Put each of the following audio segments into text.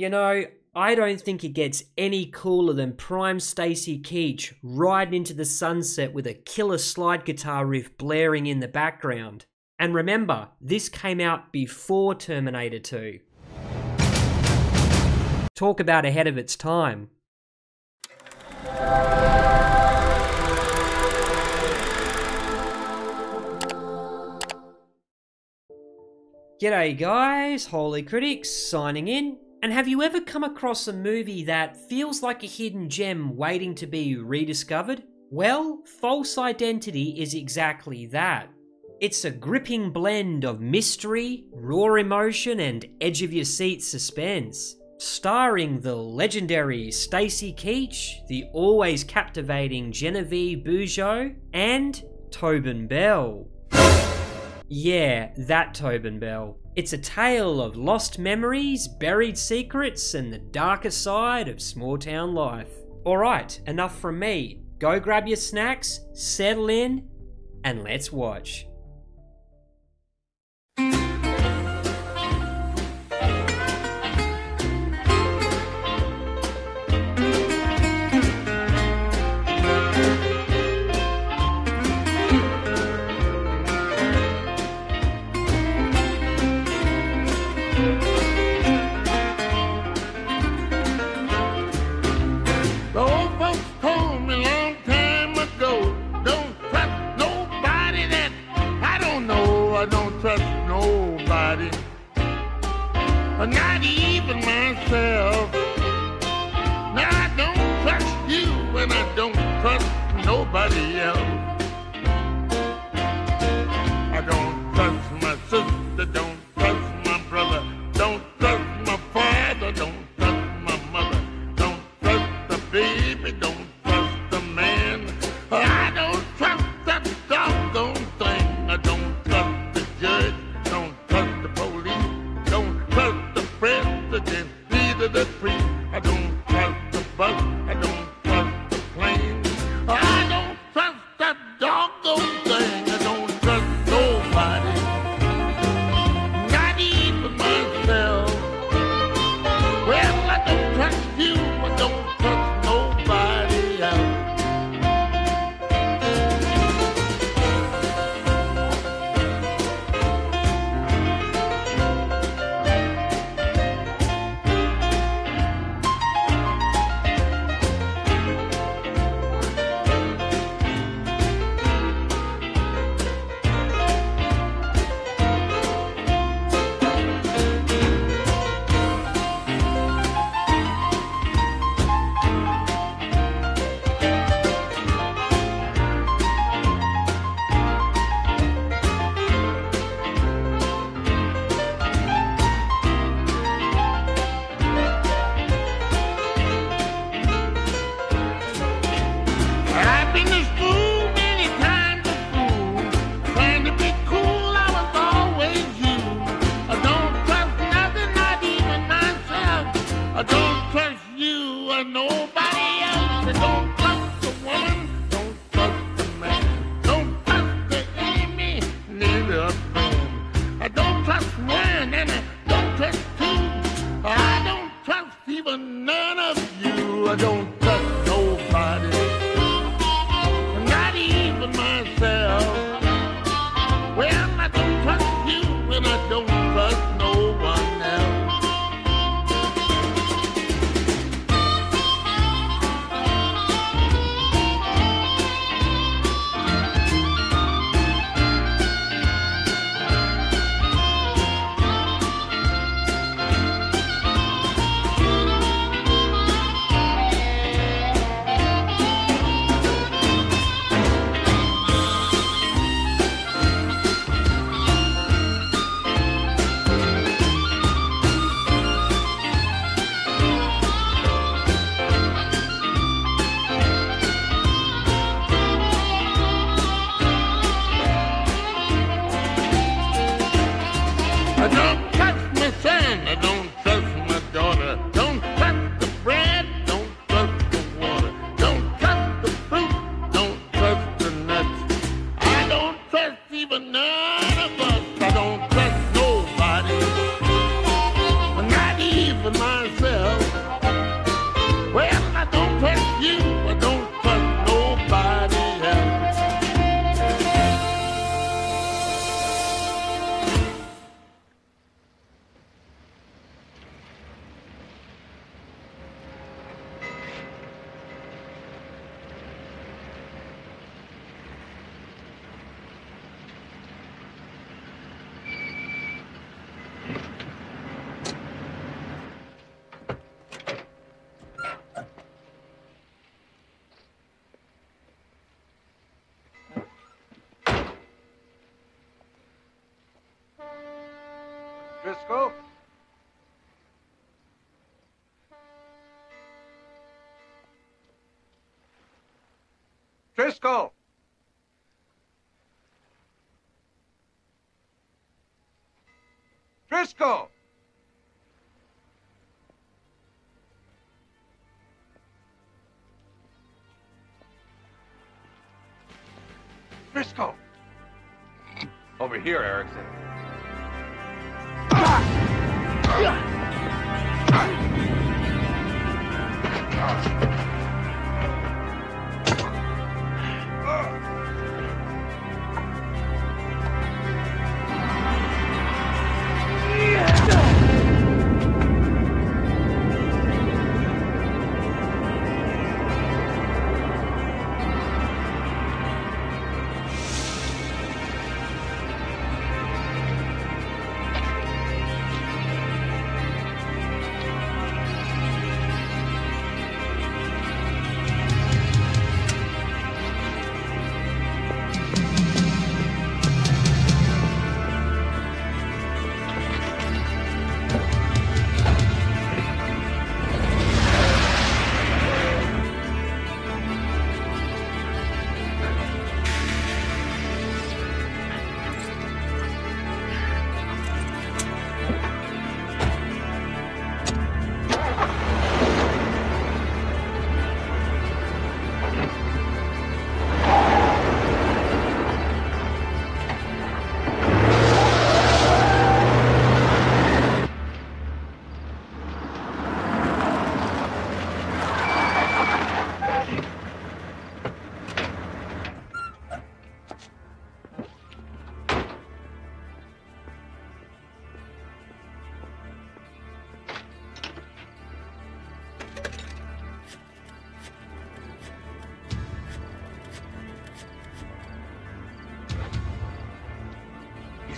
You know, I don't think it gets any cooler than prime Stacy Keach riding into the sunset with a killer slide guitar riff blaring in the background. And remember, this came out before Terminator 2. Talk about ahead of its time. G'day guys, Holy Critics signing in. And have you ever come across a movie that feels like a hidden gem waiting to be rediscovered? Well, False Identity is exactly that. It's a gripping blend of mystery, raw emotion and edge-of-your-seat suspense. Starring the legendary Stacy Keach, the always captivating Genevieve Bujold, and Tobin Bell. Yeah, that Tobin Bell. It's a tale of lost memories, buried secrets, and the darker side of small-town life. Alright, enough from me. Go grab your snacks, settle in, and let's watch. Not even myself. Now I don't trust you and I don't trust nobody else. I don't trust my sister, don't trust my brother, don't trust my father, don't trust my mother, don't trust the baby, don't trust the man. I don't trust that doggone thing. I don't trust the judge, don't trust the police, don't trust the president, neither the priest. I don't trust the bus, I don't trust the plane. I don't trust that doggone thing. I don't trust nobody, not even myself. Well, I don't trust you, I don't trust nobody else. Driscoll? Driscoll! Driscoll! Driscoll! Over here, Erickson.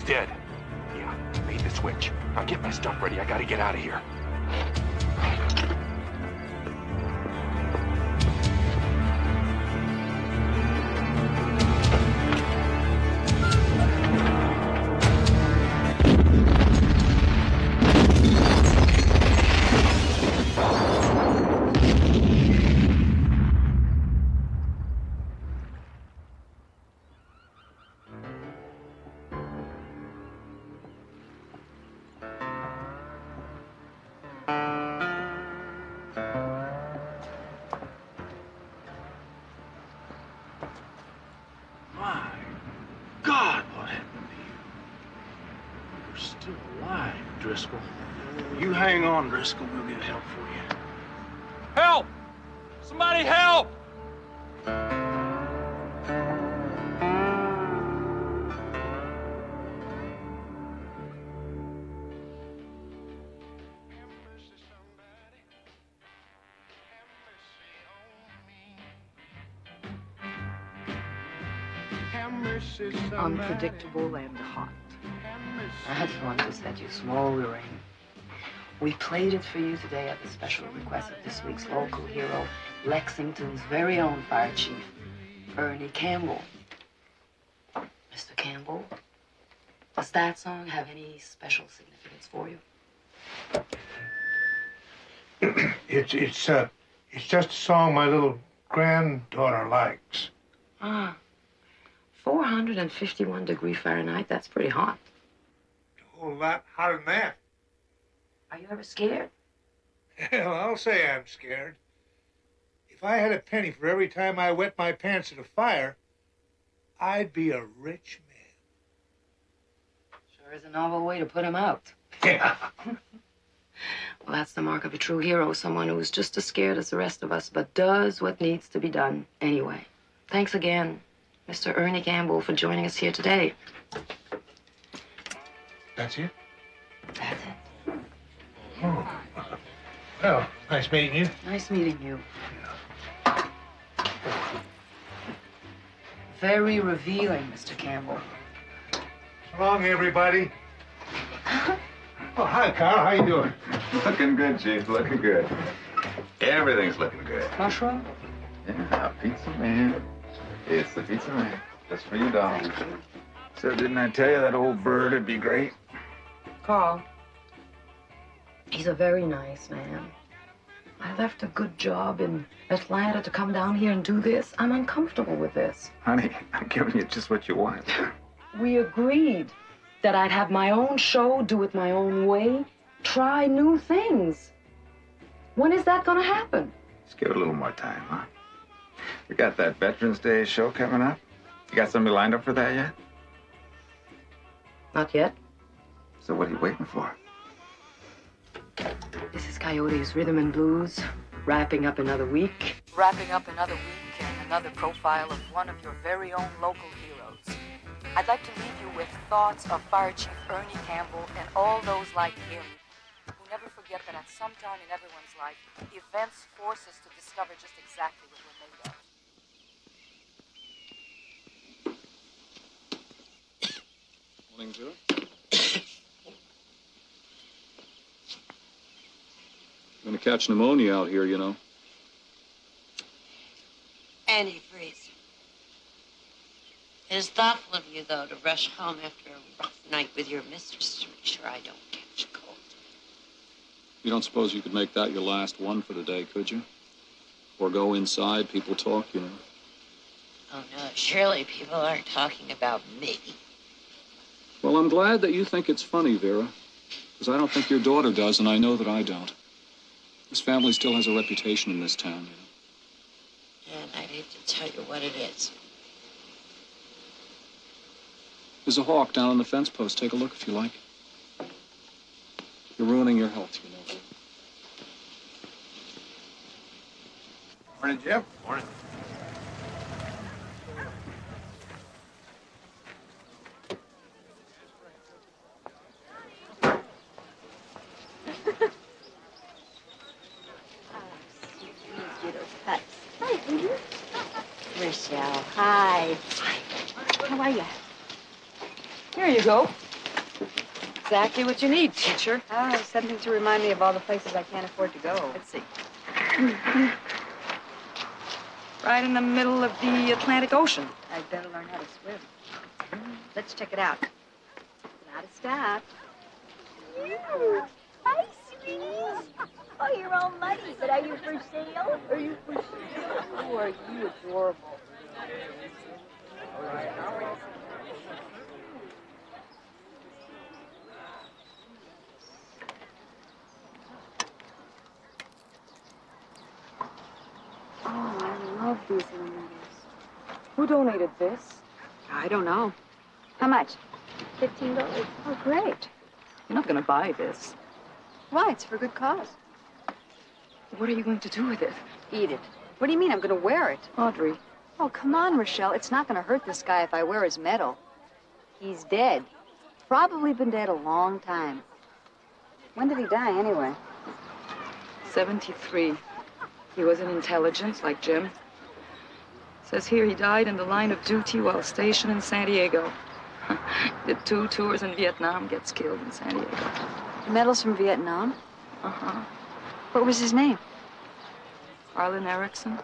Dead. Yeah, made the switch. Now get my stuff ready. I gotta get out of here. You hang on, Driscoll. We'll get help for you. Help! Somebody help! Unpredictable and hot. That's one to set you smoldering. We played it for you today at the special request of this week's local hero, Lexington's very own fire chief, Ernie Campbell. Mr. Campbell, does that song have any special significance for you? It's just a song my little granddaughter likes. Ah, 451 degrees Fahrenheit, that's pretty hot. A whole lot hotter than that. Are you ever scared? Hell, I'll say I'm scared. If I had a penny for every time I wet my pants at a fire, I'd be a rich man. Sure is a novel way to put him out. Yeah. Well, that's the mark of a true hero, someone who is just as scared as the rest of us, but does what needs to be done anyway. Thanks again, Mr. Ernie Campbell, for joining us here today. That's it? That's it. Oh. Well, nice meeting you. Nice meeting you. Very revealing, Mr. Campbell. So long, everybody. Oh, hi, Carl. How you doing? Looking good, Chief. Looking good. Everything's looking good. Mushroom? Yeah, pizza man. It's the pizza man. Just for you, darling. Thank you. So didn't I tell you that old bird would be great? Carl, He's a very nice man. I left a good job in Atlanta to come down here and do this. I'm uncomfortable with this. Honey, I'm giving you just what you want. We agreed that I'd have my own show, do it my own way, try new things. When is that gonna happen? Just give it a little more time, huh? We got that Veterans Day show coming up. You got somebody lined up for that yet? Not yet. So what are you waiting for? This is Coyote's Rhythm and Blues, wrapping up another week. Wrapping up another week and another profile of one of your very own local heroes. I'd like to leave you with thoughts of Fire Chief Ernie Campbell and all those like him who never forget that at some time in everyone's life, events force us to discover just exactly what we're made of. Morning, Vera. You're gonna catch pneumonia out here, you know. Antifreeze. It is thoughtful of you, though, to rush home after a rough night with your mistress to make sure I don't catch a cold. You don't suppose you could make that your last one for the day, could you? Or go inside, people talk, you know. Oh, no, surely people aren't talking about me. Well, I'm glad that you think it's funny, Vera. Because I don't think your daughter does, and I know that I don't. This family still has a reputation in this town, you know. And I'd hate to tell you what it is. There's a hawk down on the fence post. Take a look if you like. You're ruining your health, you know. Morning, Jim. Morning. Michelle, hi. How are you? Here you go. Exactly what you need, teacher. Oh, something to remind me of all the places I can't afford to go. Let's see. Right in the middle of the Atlantic Ocean. I'd better learn how to swim. Let's check it out. Not a stop. Hi, sweeties. Oh, you're all muddy, but are you for sale? Are you for sale? Oh, are you adorable? Oh, I love these little noodles. Who donated this? I don't know. How much? $15. Oh, great. You're not going to buy this. Why? It's for a good cause. What are you going to do with it? Eat it. What do you mean I'm going to wear it? Audrey. Oh, come on, Rochelle. It's not going to hurt this guy if I wear his medal. He's dead. Probably been dead a long time. When did he die, anyway? 73. He was in intelligence, like Jim. Says here he died in the line of duty while stationed in San Diego. Did 2 tours in Vietnam, gets killed in San Diego. The medal's from Vietnam? Uh-huh. What was his name? Arlen Erickson.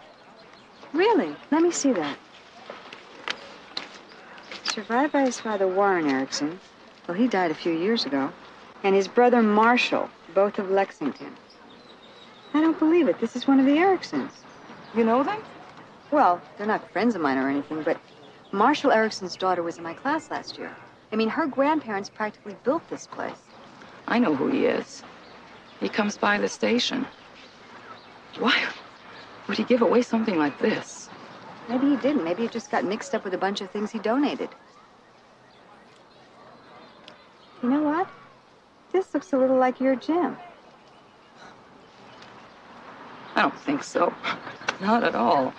Really? Let me see that. Survived by his father, Warren Erickson. Well, he died a few years ago. And his brother, Marshall, both of Lexington. I don't believe it. This is one of the Ericksons. You know them? Well, they're not friends of mine or anything, but Marshall Erickson's daughter was in my class last year. I mean, her grandparents practically built this place. I know who he is. He comes by the station. Why would he give away something like this? Maybe he didn't. Maybe it just got mixed up with a bunch of things he donated. You know what? This looks a little like your Jim. I don't think so. Not at all.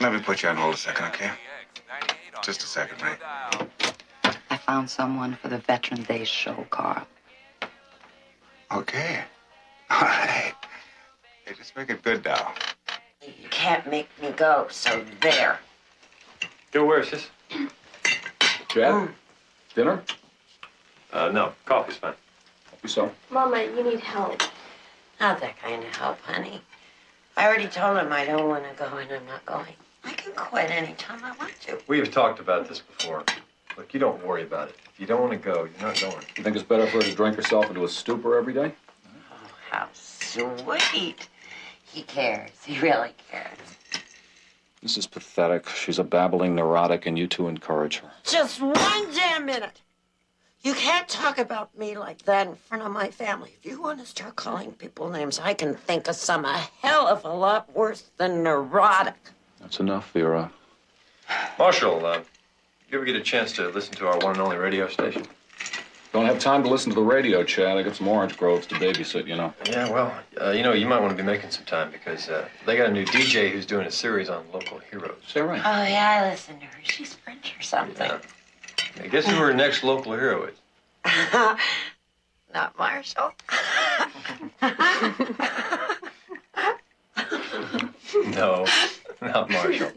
Let me put you on hold a second, okay? Just a second, right? I found someone for the Veterans Day show, Carl. Okay. All right. Hey, just make it good now. You can't make me go, so there. Yo, where is this? Chad? Dinner? No. Coffee's fine. You so? Mama, you need help. Not that kind of help, honey. I already told him I don't want to go, and I'm not going. I can quit anytime I want to. We've talked about this before. Look, you don't worry about it. If you don't want to go, you're not going. You think it's better for her to drink herself into a stupor every day? Oh, how sweet. He cares. He really cares. This is pathetic. She's a babbling neurotic, and you two encourage her. Just one damn minute. You can't talk about me like that in front of my family. If you want to start calling people names, I can think of some a hell of a lot worse than neurotic. That's enough, Vera. Marshall, you ever get a chance to listen to our one and only radio station? Don't have time to listen to the radio, Chad. I got some orange groves to babysit, you know. Yeah, well, you might want to be making some time because they got a new DJ who's doing a series on local heroes. Is that right? Oh, yeah, I listen to her. She's French or something. Yeah. Hey, guess who her next local hero is? Not Marshall. No, not Marshall.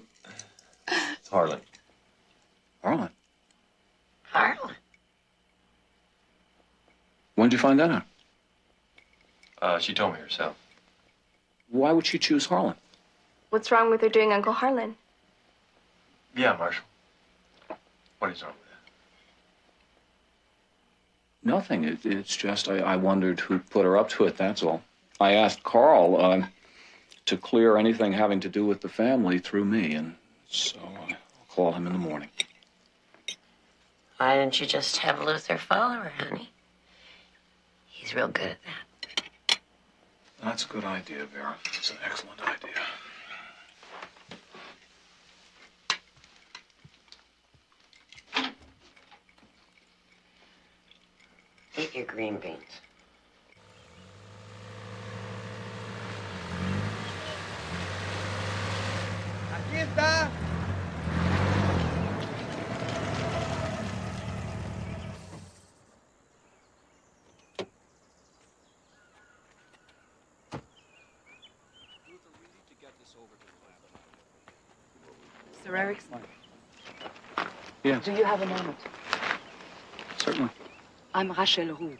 It's Harlan. Harlan? Harlan? When did you find that out? She told me herself. Why would she choose Harlan? What's wrong with her doing Uncle Harlan? Yeah, Marshall. What is wrong with that? Nothing. It's just I wondered who put her up to it, that's all. I asked Carl to clear anything having to do with the family through me, and so I'll call him in the morning. Why didn't you just have Luther follow her, honey? He's real good at that. That's a good idea, Vera. It's an excellent idea. Eat your green beans. Aquí está. Mr. Erickson? Yes. Do you have a moment? Certainly. I'm Rachel Roux.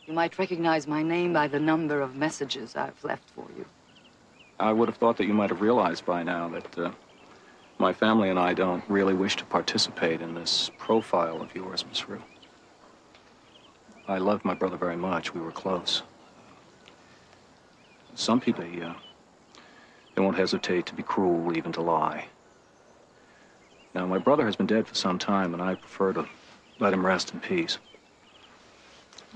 You might recognize my name by the number of messages I've left for you. I would have thought that you might have realized by now that my family and I don't really wish to participate in this profile of yours, Miss Roux. I loved my brother very much. We were close. Some people, they won't hesitate to be cruel, even to lie. Now, my brother has been dead for some time, and I prefer to let him rest in peace.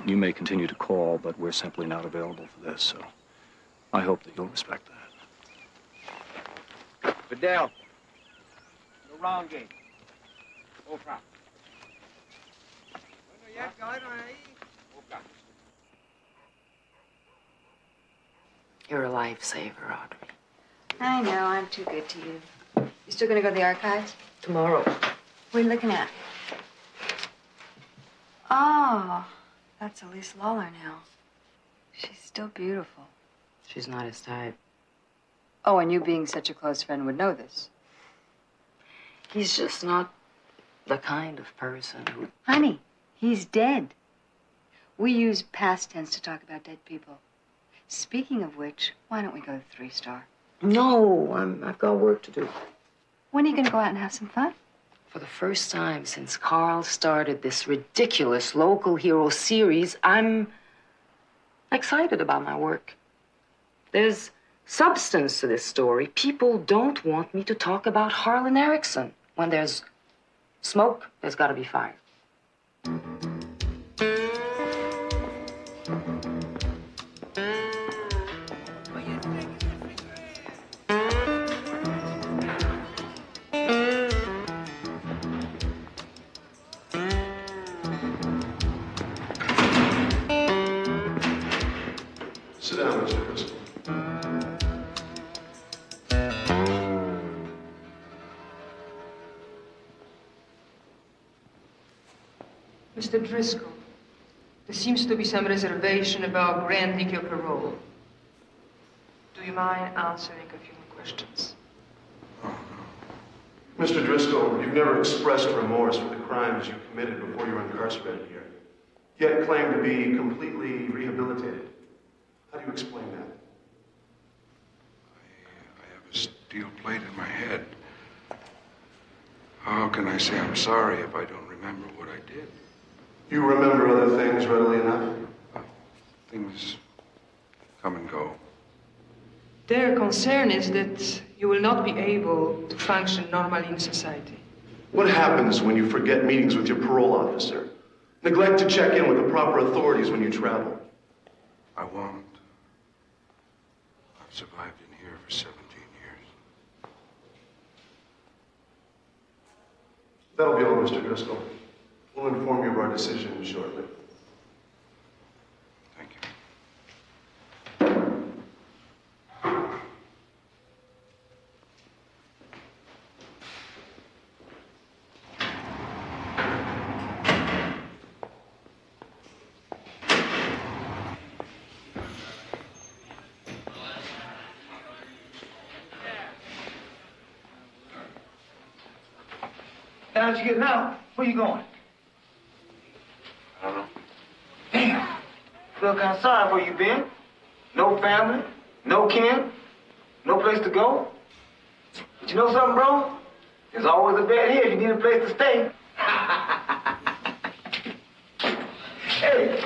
You may continue to call, but we're simply not available for this, so I hope that you'll respect that. Fidel. The wrong gate. Go front. You're a lifesaver, Audrey. I know, I'm too good to you. You still gonna go to the archives? Tomorrow. What are you looking at? Oh, that's Elise Lawler now. She's still beautiful. She's not his type. Oh, and you being such a close friend would know this. He's just not the kind of person who... Honey, he's dead. We use past tense to talk about dead people. Speaking of which, why don't we go to 3-Star? No, I've got work to do. When are you going to go out and have some fun? For the first time since Carl started this ridiculous local hero series, I'm excited about my work. There's substance to this story. People don't want me to talk about Harlan Erickson. When there's smoke, there's got to be fire. Sit down, Mr. Driscoll. Mr. Driscoll, there seems to be some reservation about granting your parole. Do you mind answering a few more questions? Mr. Driscoll, you've never expressed remorse for the crimes you committed before you were incarcerated here, yet claim to be completely rehabilitated. How do you explain that? I have a steel plate in my head. How can I say I'm sorry if I don't remember what I did? You remember other things readily enough? Things come and go. Their concern is that you will not be able to function normally in society. What happens when you forget meetings with your parole officer? Neglect to check in with the proper authorities when you travel? I won't. I've survived in here for 17 years. That'll be all, Mr. Driscoll. We'll inform you of our decision shortly. Thank you. How's you getting out? Where you going? I don't know. Damn. Feel kind of sorry where you been. No family, no kin, no place to go. But you know something, bro? There's always a bed here if you need a place to stay. Hey,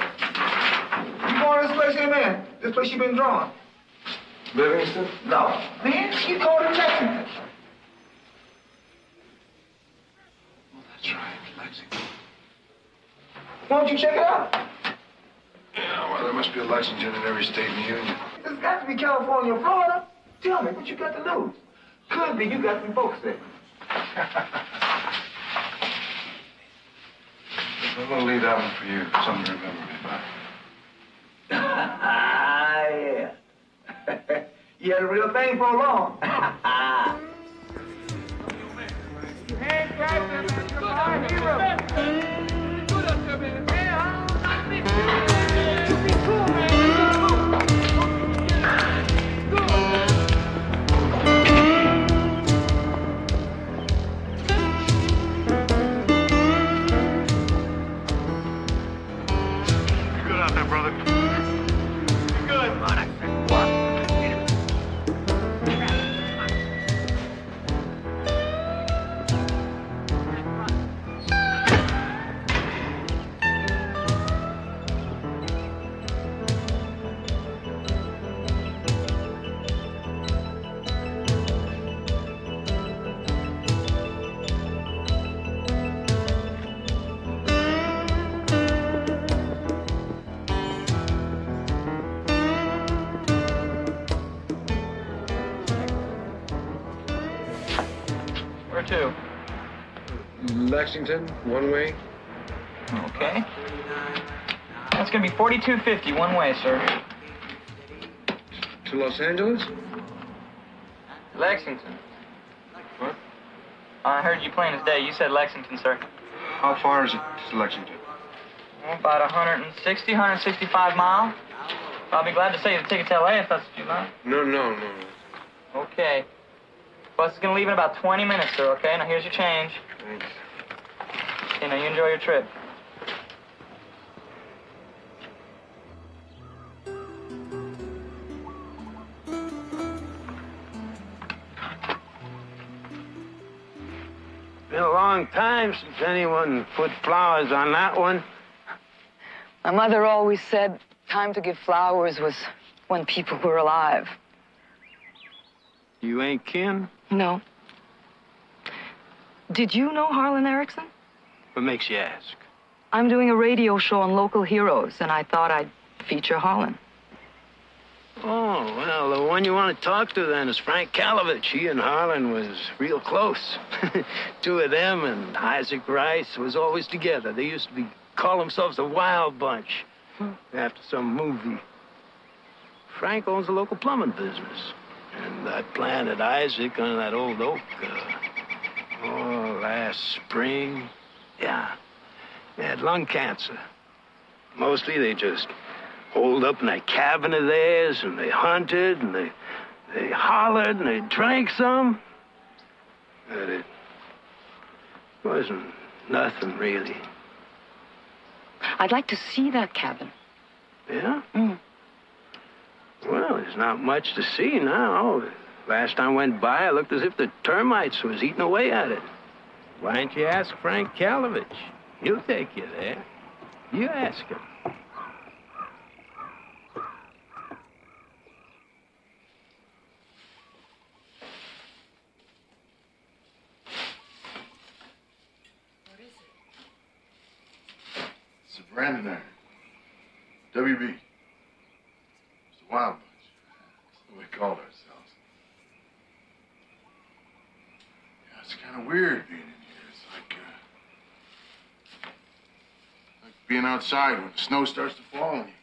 you going to this place here, man? This place you been drawing? Livingston? No. Man, you called it Lexington. That's right, Lexington. Why don't you check it out? Yeah, well, there must be a Lexington in every state in the Union. It's got to be California or Florida. Tell me, what you got to lose? Could be you got some folks there. I'm going to leave that one for you. Something to remember me by. Yeah. You had a real thing for long. Where to? Lexington, one way. Okay. That's gonna be $42.50 one way, sir. To Los Angeles? Lexington. What? I heard you plain as day. You said Lexington, sir. How far is it to Lexington? About 160, 165 miles. I'll be glad to save you the ticket to LA if that's what you like. No. Okay. Bus is gonna leave in about 20 minutes, sir, okay? Now here's your change. Thanks. Okay, now you enjoy your trip. Been a long time since anyone put flowers on that one. My mother always said time to give flowers was when people were alive. You ain't kin? No. Did you know Harlan Erickson? What makes you ask? I'm doing a radio show on local heroes, and I thought I'd feature Harlan. Oh, well, the one you want to talk to then is Frank Kalovich. He and Harlan was real close. Two of them and Isaac Rice was always together. They used to call themselves the Wild Bunch after some movie. Frank owns a local plumbing business. And I planted Isaac on that old oak, last spring. Yeah. They had lung cancer. Mostly they just holed up in that cabin of theirs, and they hunted, and they hollered, and they drank some. But it wasn't nothing, really. I'd like to see that cabin. Yeah? Well, there's not much to see now. Last time I went by, it looked as if the termites was eating away at it. Why don't you ask Frank Kalovich? He'll take you there. You ask him. It's a Brandon iron. WB. It's a wild bunch. That's what we called ourselves. Yeah, it's kind of weird being in here. It's like being outside when the snow starts to fall on you.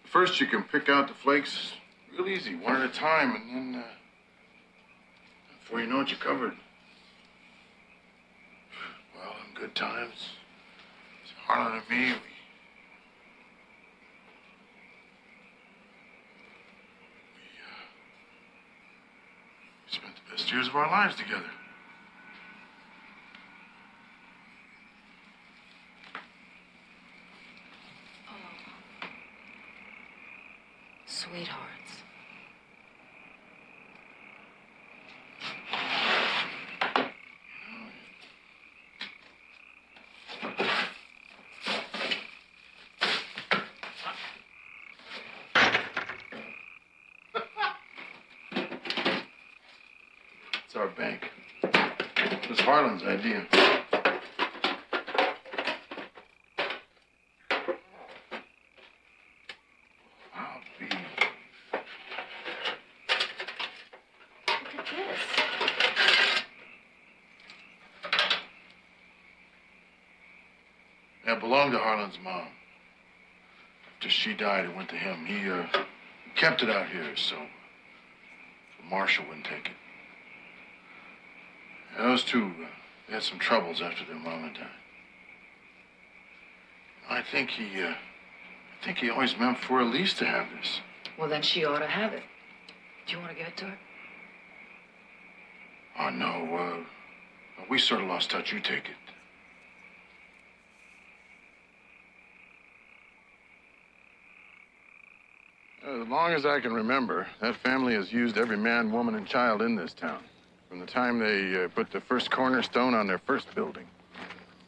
First, you can pick out the flakes real easy, one at a time, and then before you know it, you're covered. Well, in good times, it's Harlan and me. We spent the best years of our lives together. Sweethearts. It's our bank. It was Harlan's idea. It belonged to Harlan's mom. After she died, it went to him. He kept it out here so Marshall wouldn't take it. And those two they had some troubles after their mama died. I think he always meant for Elise to have this. Well, then she ought to have it. Do you want to give it to her? Oh, no. We sort of lost touch. You take it. As long as I can remember, that family has used every man, woman, and child in this town. From the time they put the first cornerstone on their first building.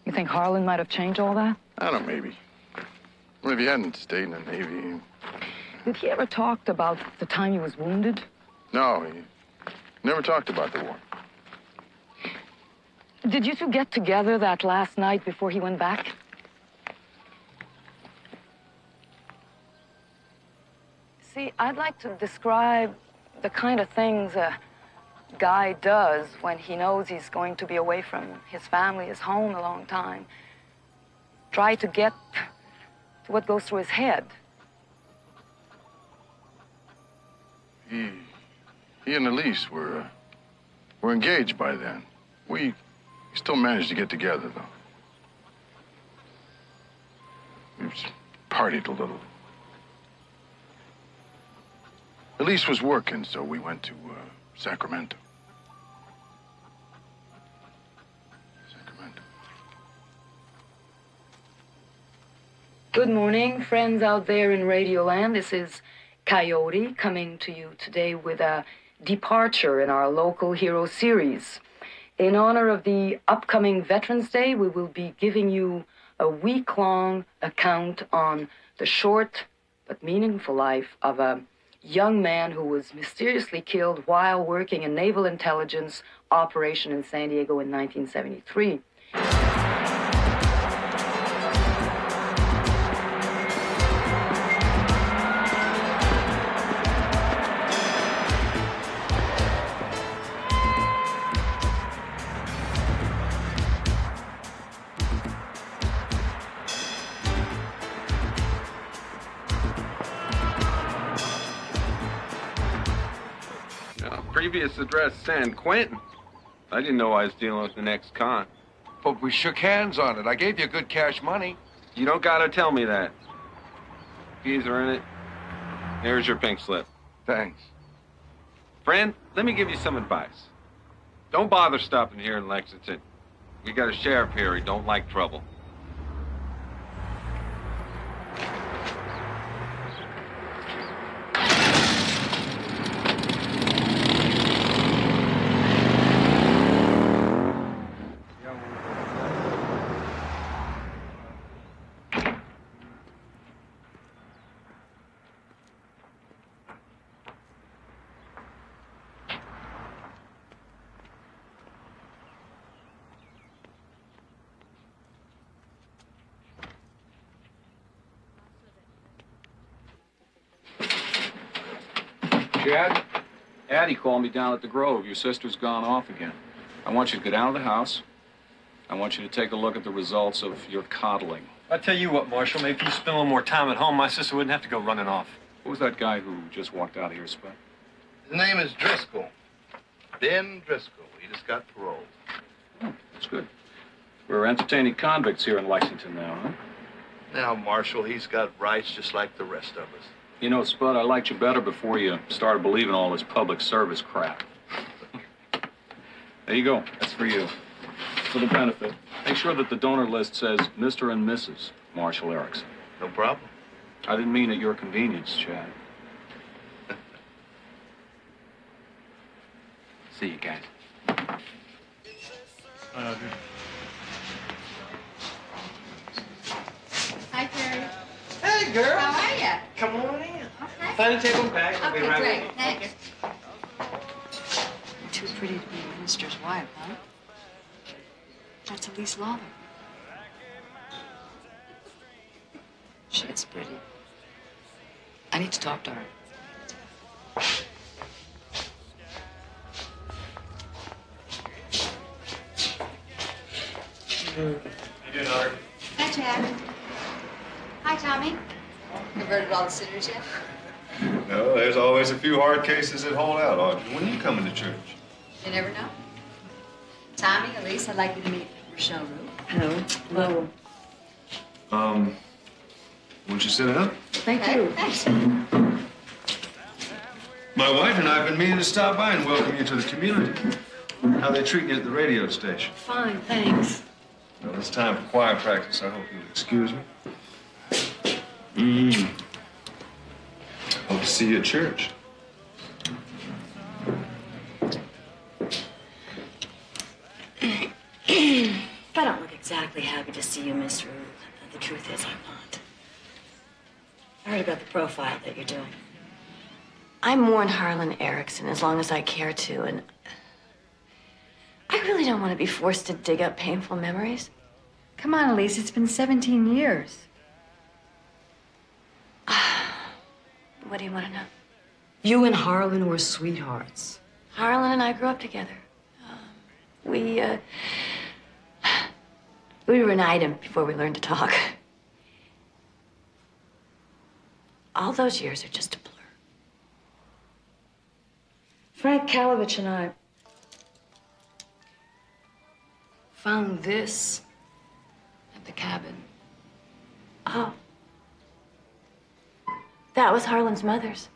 You think Harlan might have changed all that? I don't know, maybe. Well, if he hadn't stayed in the Navy... Did he ever talk about the time he was wounded? No, he never talked about the war. Did you two get together that last night before he went back? See, I'd like to describe the kind of things a guy does when he knows he's going to be away from his family, his home, a long time. Try to get to what goes through his head. He and Elise were engaged by then. We still managed to get together, though. We partied a little. Elise was working, so we went to Sacramento. Good morning, friends out there in Radioland. This is Coyote coming to you today with a departure in our local hero series. In honor of the upcoming Veterans Day, we will be giving you a week-long account on the short but meaningful life of a young man who was mysteriously killed while working a naval intelligence operation in San Diego in 1973. Previous address, San Quentin. I didn't know I was dealing with the next con. But we shook hands on it. I gave you good cash money. You don't gotta tell me that. Keys are in it. Here's your pink slip. Thanks. Friend, let me give you some advice. Don't bother stopping here in Lexington. We got a sheriff here who don't like trouble. Chad? Addie called me down at the Grove. Your sister's gone off again. I want you to go down to the house. I want you to take a look at the results of your coddling. I tell you what, Marshal, maybe if you spend a little more time at home, my sister wouldn't have to go running off. Who was that guy who just walked out of here, Spud? His name is Driscoll. Ben Driscoll. He just got paroled. Oh, that's good. We're entertaining convicts here in Lexington now, huh? Now, Marshal, he's got rights just like the rest of us. You know, Spud, I liked you better before you started believing all this public service crap. There you go. That's for you. For the benefit. Make sure that the donor list says Mr. and Mrs. Marshall Erickson. No problem. I didn't mean at your convenience, Chad. See you guys. Hi, Terry. Hey, girl. How are you? Come on in. Okay. Find a table and bag. I'll be right great. with you. Thanks. You're too pretty to be a minister's wife, huh? That's Elise Lawler. She is pretty. I need to talk to her. How you doing, Art? Hi, Chad. Hi, Tommy. Converted all the sinners yet? No, there's always a few hard cases that hold out, Audrey. When are you coming to church? You never know. Tommy, Elise, I'd like you to meet Rochelle Rue. Hello. Won't you sit down? Thank you. Thanks. My wife and I have been meaning to stop by and welcome you to the community. How they treating you at the radio station? Fine, thanks. Well, it's time for choir practice. I hope you'll excuse me. Hope to see you at church. I don't look exactly happy to see you, Miss Rue. The truth is, I'm not. I heard about the profile that you're doing. I mourn Harlan Erickson as long as I care to, and I really don't want to be forced to dig up painful memories. Come on, Elise. It's been 17 years. What do you want to know? You and Harlan were sweethearts. Harlan and I grew up together. We were an item before we learned to talk. All those years are just a blur. Frank Kalovich and I found this at the cabin. Oh. That was Harlan's mother's.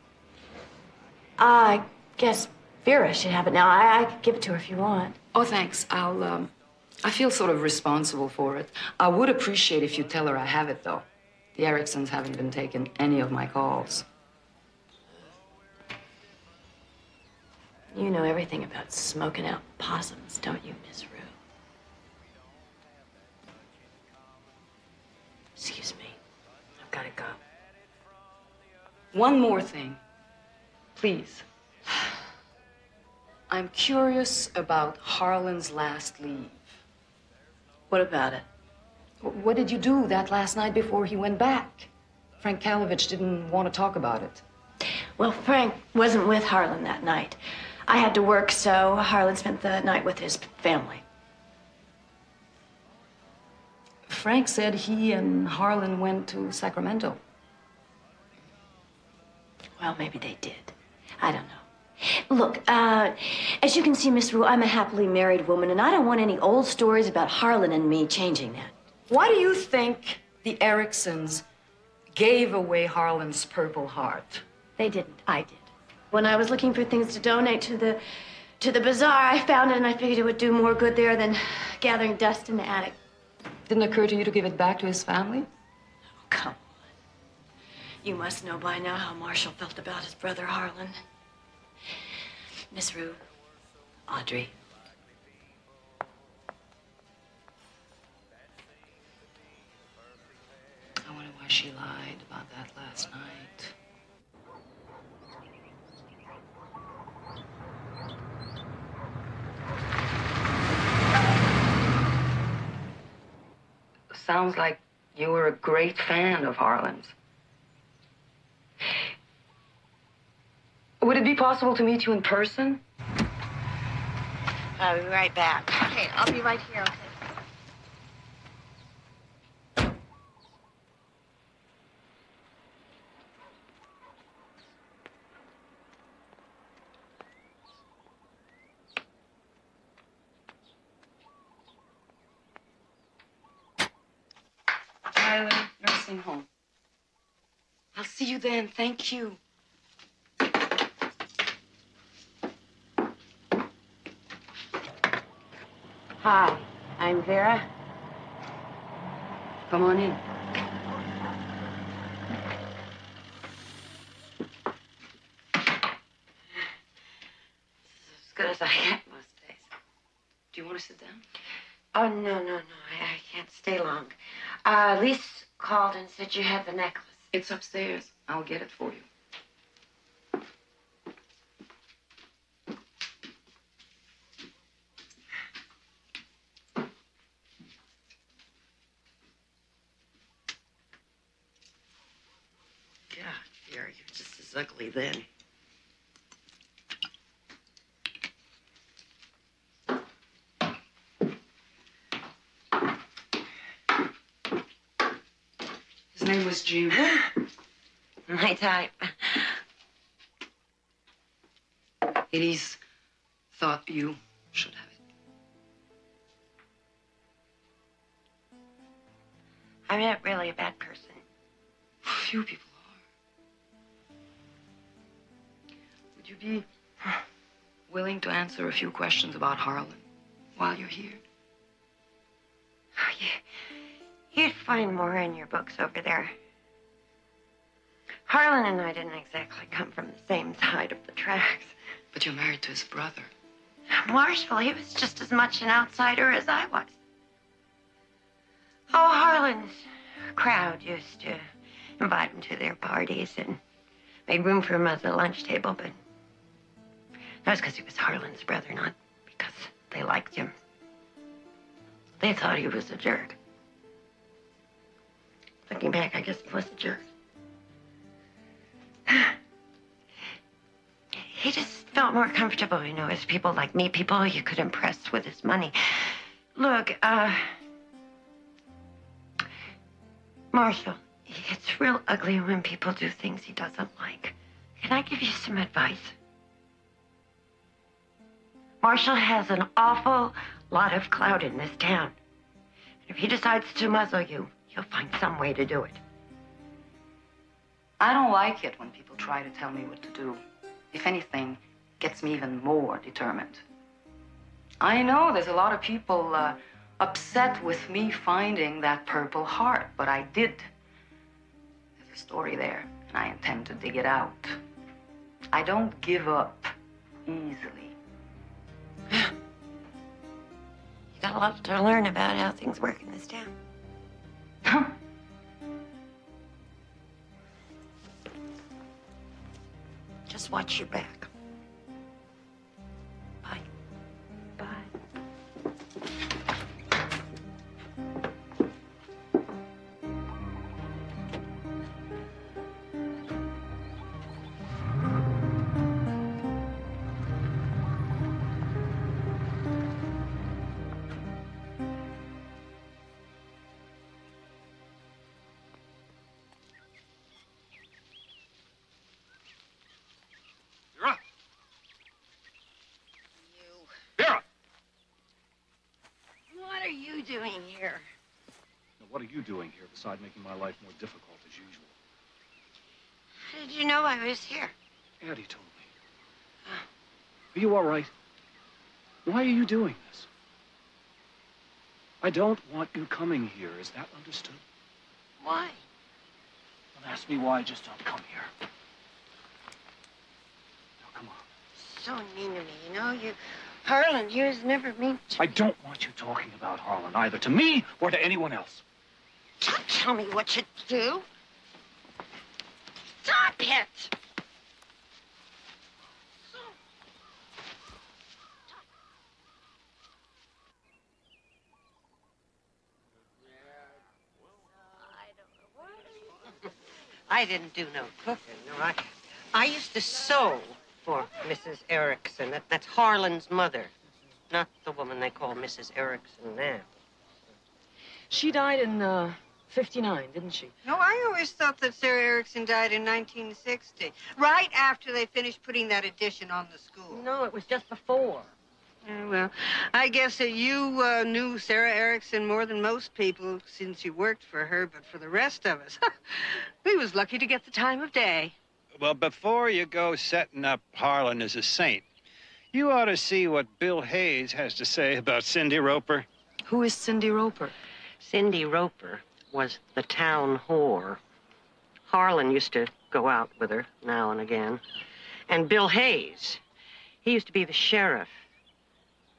I guess Vera should have it now. I could give it to her if you want. Oh, thanks. I feel sort of responsible for it. I would appreciate if you tell her I have it, though. The Ericksons haven't been taking any of my calls. You know everything about smoking out possums, don't you, Miss Rue? Excuse me. I've got to go. One more thing, please. I'm curious about Harlan's last leave. What about it? What did you do that last night before he went back? Frank Kalovich didn't want to talk about it. Well, Frank wasn't with Harlan that night. I had to work, so Harlan spent the night with his family. Frank said he and Harlan went to Sacramento. Well, maybe they did. I don't know. Look, as you can see, Miss Rue, I'm a happily married woman, and I don't want any old stories about Harlan and me changing that. Why do you think the Ericksons gave away Harlan's Purple Heart? They didn't. I did. When I was looking for things to donate to the bazaar, I found it, and I figured it would do more good there than gathering dust in the attic. Didn't occur to you to give it back to his family? Oh, come on. You must know by now how Marshall felt about his brother Harlan. Miss Rue, Audrey. I wonder why she lied about that last night. Sounds like you were a great fan of Harlan's. Would it be possible to meet you in person? I'll be right back. Okay, I'll be right here, okay? Island Nursing Home. I'll see you then. Thank you. Hi, I'm Vera. Come on in. As good as I get most days. Do you want to sit down? Oh, no. I can't stay long. Lise called and said you had the necklace. It's upstairs. I'll get it for you. God, Vera, you're just as ugly then. His name was Jim. My type. Elise thought you should have it. I'm not really a bad person. Few people are. Would you be willing to answer a few questions about Harlan while you're here? Oh, you'd find more in your books over there. Harlan and I didn't exactly come from the same side of the tracks. But you're married to his brother. Marshall, he was just as much an outsider as I was. Oh, Harlan's crowd used to invite him to their parties and made room for him at the lunch table, but that was because he was Harlan's brother, not because they liked him. They thought he was a jerk. Looking back, I guess he was a jerk. He just felt more comfortable, you know, as people like me, people you could impress with his money. Look, Marshall, it's real ugly when people do things he doesn't like. Can I give you some advice? Marshall has an awful lot of clout in this town. And if he decides to muzzle you, he'll find some way to do it. I don't like it when people try to tell me what to do. If anything, it gets me even more determined. I know there's a lot of people upset with me finding that Purple Heart, but I did. There's a story there, and I intend to dig it out. I don't give up easily. You got a lot to learn about how things work in this town. Just watch your back. Bye. Bye. What are you doing here? Now, what are you doing here beside making my life more difficult as usual? How did you know I was here? Addie told me. Are you all right? Why are you doing this? I don't want you coming here. Is that understood? Why? Don't ask me why. Just don't come here. Now, come on. So mean to me, you know? Harlan, he was never mean to I don't want you talking about Harlan, either to me or to anyone else. Don't tell me what to do. Stop it! I didn't do no cooking. No, I used to sew for Mrs. Erickson. That's Harlan's mother, not the woman they call Mrs. Erickson now. She died in, 59, didn't she? No, I always thought that Sarah Erickson died in 1960, right after they finished putting that addition on the school. No, it was just before. Well, I guess that you knew Sarah Erickson more than most people since you worked for her, but for the rest of us, we was lucky to get the time of day. Well, before you go setting up Harlan as a saint, you ought to see what Bill Hayes has to say about Cindy Roper. Who is Cindy Roper? Cindy Roper was the town whore. Harlan used to go out with her now and again. And Bill Hayes, he used to be the sheriff.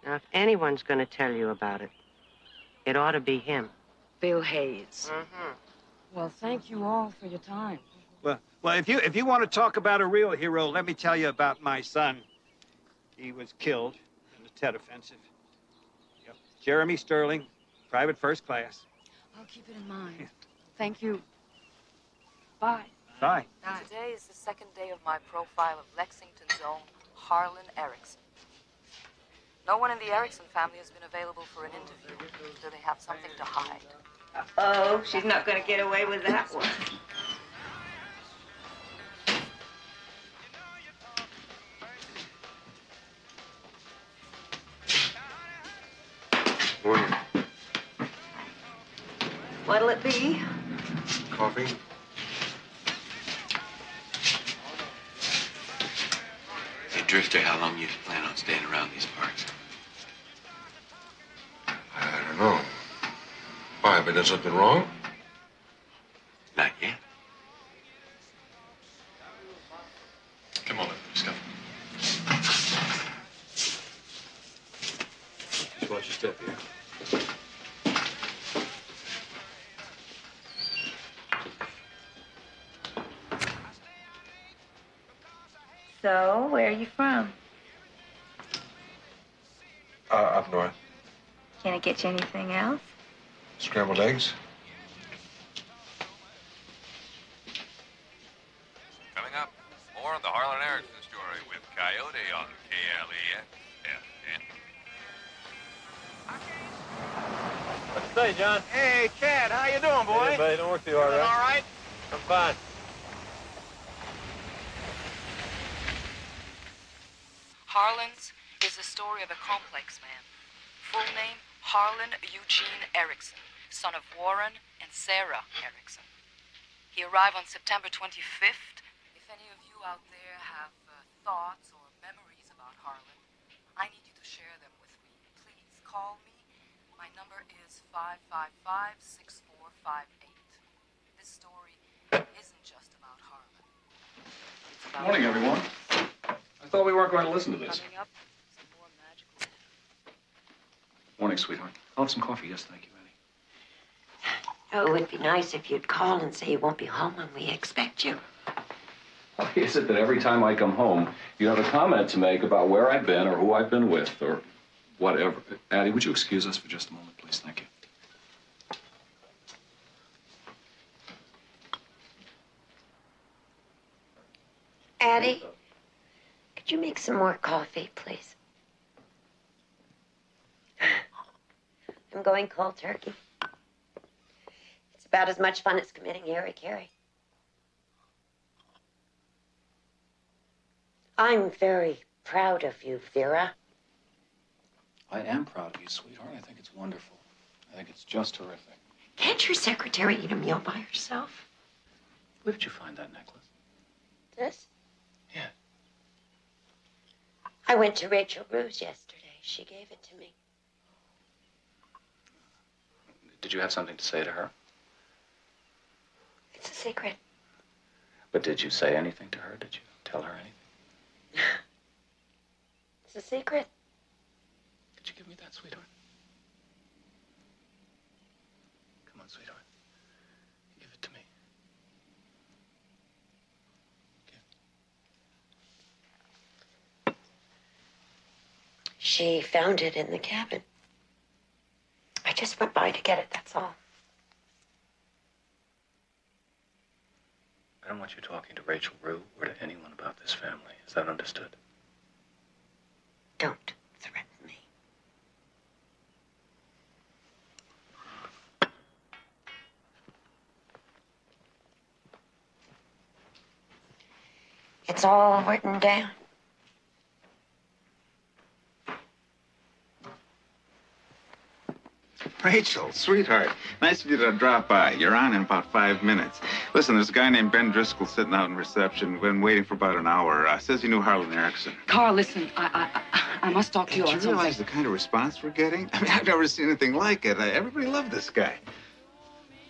Now, if anyone's going to tell you about it, it ought to be him. Bill Hayes. Mm-hmm. Well, thank you all for your time. Well, if you want to talk about a real hero, let me tell you about my son. He was killed in the Tet Offensive. Yep. Jeremy Sterling, private first class. I'll keep it in mind. Thank you. Bye. Bye. Today is the second day of my profile of Lexington's own Harlan Erickson. No one in the Erickson family has been available for an interview. Do they have something to hide? Oh, she's not going to get away with that one. Morning. What'll it be? Coffee? Hey, Drifter, how long you plan on staying around these parts? I don't know. Why, have I done something wrong? Not yet. Come on, let's go. Just watch your step here. So, where are you from? Up north. Can I get you anything else? Scrambled eggs? Coming up, more of the Harlan Erickson story with Coyote on KLES. What you say, John? Hey, Chad, how you doing, boy? Hey, buddy, don't work too hard, All right? right. I'm fine. Harlan's is the story of a complex man. Full name, Harlan Eugene Erickson, son of Warren and Sarah Erickson. He arrived on September 25th. If any of you out there have thoughts or memories about Harlan, I need you to share them with me. Please call me. My number is 555-6458. This story isn't just about Harlan. It's Good about morning, everyone. I thought we weren't going to listen to this. Coming up, some more magical. Morning, sweetheart. I'll have some coffee. Yes, thank you, Annie. Oh, it would be nice if you'd call and say you won't be home when we expect you. Why is it that every time I come home, you have a comment to make about where I've been or who I've been with or whatever? Addie, would you excuse us for just a moment, please? Thank you. Addie, could you make some more coffee, please? I'm going cold turkey. It's about as much fun as committing hara-kiri. I'm very proud of you, Vera. I am proud of you, sweetheart. I think it's wonderful. I think it's just terrific. Can't your secretary eat a meal by herself? Where did you find that necklace? This? Yeah. I went to Rachel Bruce yesterday. She gave it to me. Did you have something to say to her? It's a secret. But did you say anything to her? Did you tell her anything? It's a secret. Could you give me that, sweetheart? Come on, sweetheart. Give it to me. She found it in the cabin. I just went by to get it, that's all. I don't want you talking to Rachel Rue or to anyone about this family. Is that understood? Don't threaten me. It's all written down. Rachel, sweetheart, nice of you to drop by. You're on in about 5 minutes. Listen, there's a guy named Ben Driscoll sitting out in reception. Been waiting for about an hour. Says he knew Harlan Erickson. Carl, listen, I must talk to you on Do you realize the kind of response we're getting? I mean, I've never seen anything like it. Everybody loved this guy.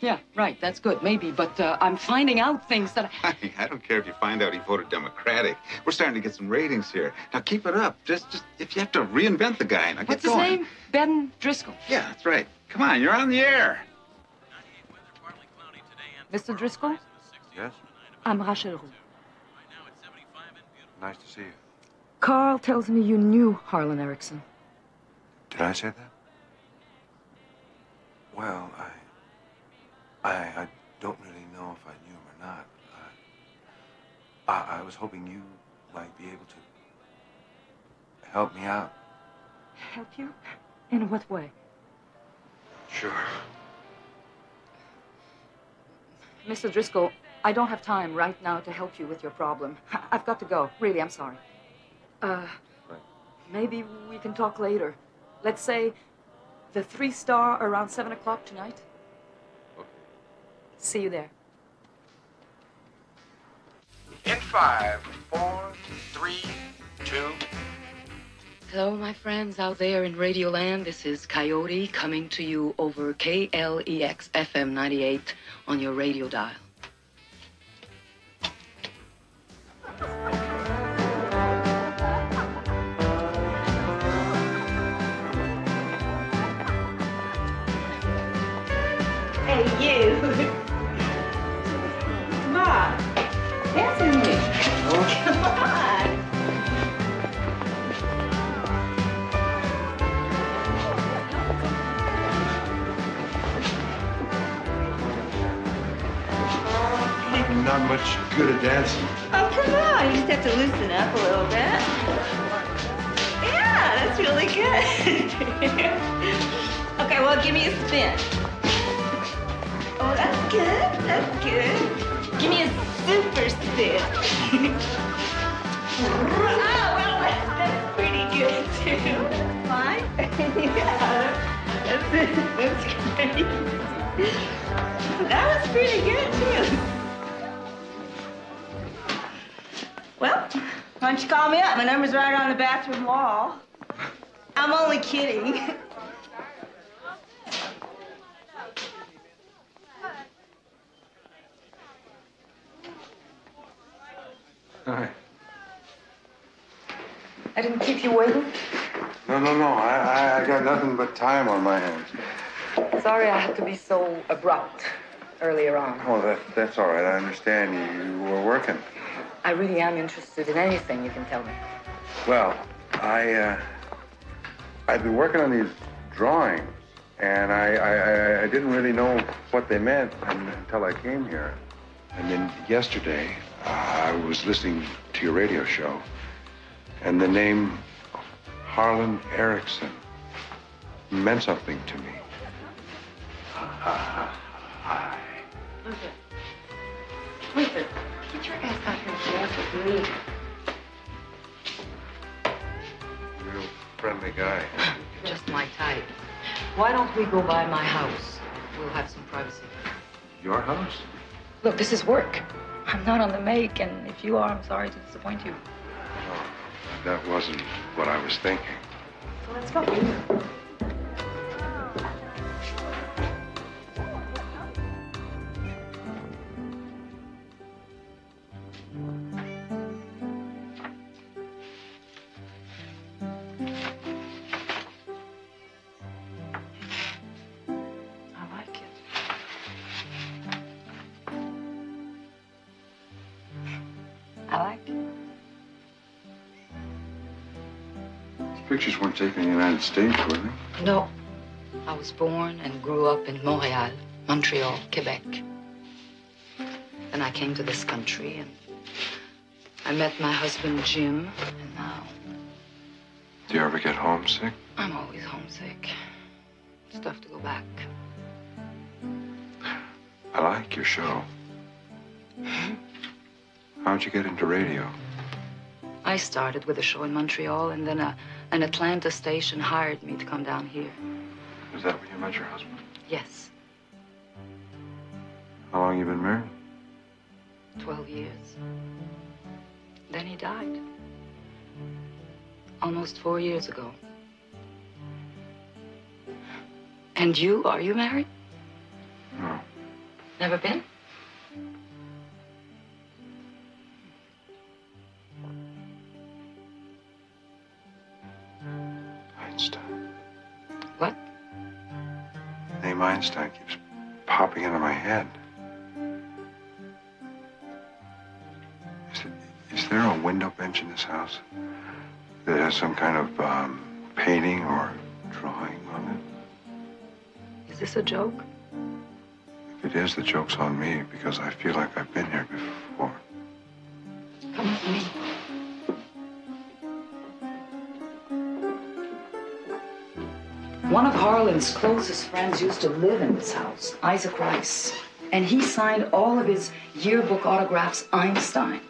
Yeah, right, that's good, maybe, but I'm finding out things that I don't care if you find out he voted Democratic. We're starting to get some ratings here. Now, keep it up. Just if you have to reinvent the guy, now get What's going. his name? Ben Driscoll. Yeah, that's right. Come on, you're on the air. Mr. Driscoll, Yes? I'm Rachel Roux. Nice to see you. Carl tells me you knew Harlan Erickson. Did I say that? Well, I don't really know if I knew him or not. I was hoping you might be able to help me out. Help you? In what way? Sure. Mr. Driscoll, I don't have time right now to help you with your problem. I've got to go. Really, I'm sorry. Maybe we can talk later. Let's say the 3-star around 7 o'clock tonight. Okay. See you there. In 5, 4, 3, 2. Hello, my friends out there in Radio Land. This is Coyote coming to you over KLEX FM 98 on your radio dial. Hey, you. Come on. Dance with me. Come on. I'm not much good at dancing. Oh, come on. You just have to loosen up a little bit. Yeah, that's really good. Okay, well, give me a spin. Oh, that's good. That's good. Give me a super spin. Oh, well, that's pretty good, too. That's fine. Yeah, that's great. That was pretty good, too. Well, why don't you call me up? My number's right on the bathroom wall. I'm only kidding. Hi. I didn't keep you waiting. No. I got nothing but time on my hands. Sorry I had to be so abrupt earlier on. Oh, that's all right. I understand you were working. I really am interested in anything you can tell me. Well, I'd been working on these drawings, and I didn't really know what they meant until I came here. And then yesterday, I was listening to your radio show, and the name Harlan Erickson meant something to me. Hi. Okay. Wait a minute. Get your ass out here and dance with me. Real friendly guy. Just my type. Why don't we go by my house? We'll have some privacy. Your house? Look, this is work. I'm not on the make, and if you are, I'm sorry to disappoint you. Oh, that wasn't what I was thinking. So let's go. Pictures weren't taken in the United States, were they? No. I was born and grew up in Montreal, Quebec. Then I came to this country and I met my husband, Jim, and now Do you ever get homesick? I'm always homesick. It's tough to go back. I like your show. How'd you get into radio? I started with a show in Montreal, and then an Atlanta station hired me to come down here. Was that when you met your husband? Yes, How long you been married? 12 years. Then he died. Almost 4 years ago. And you, are you married? No. Never been? Einstein. What? Name Einstein keeps popping into my head. Is there a window bench in this house that has some kind of painting or drawing on it? Is this a joke? If it is, the joke's on me because I feel like I've been here before. Come with me. One of Harlan's closest friends used to live in this house, Isaac Rice. And he signed all of his yearbook autographs Einstein.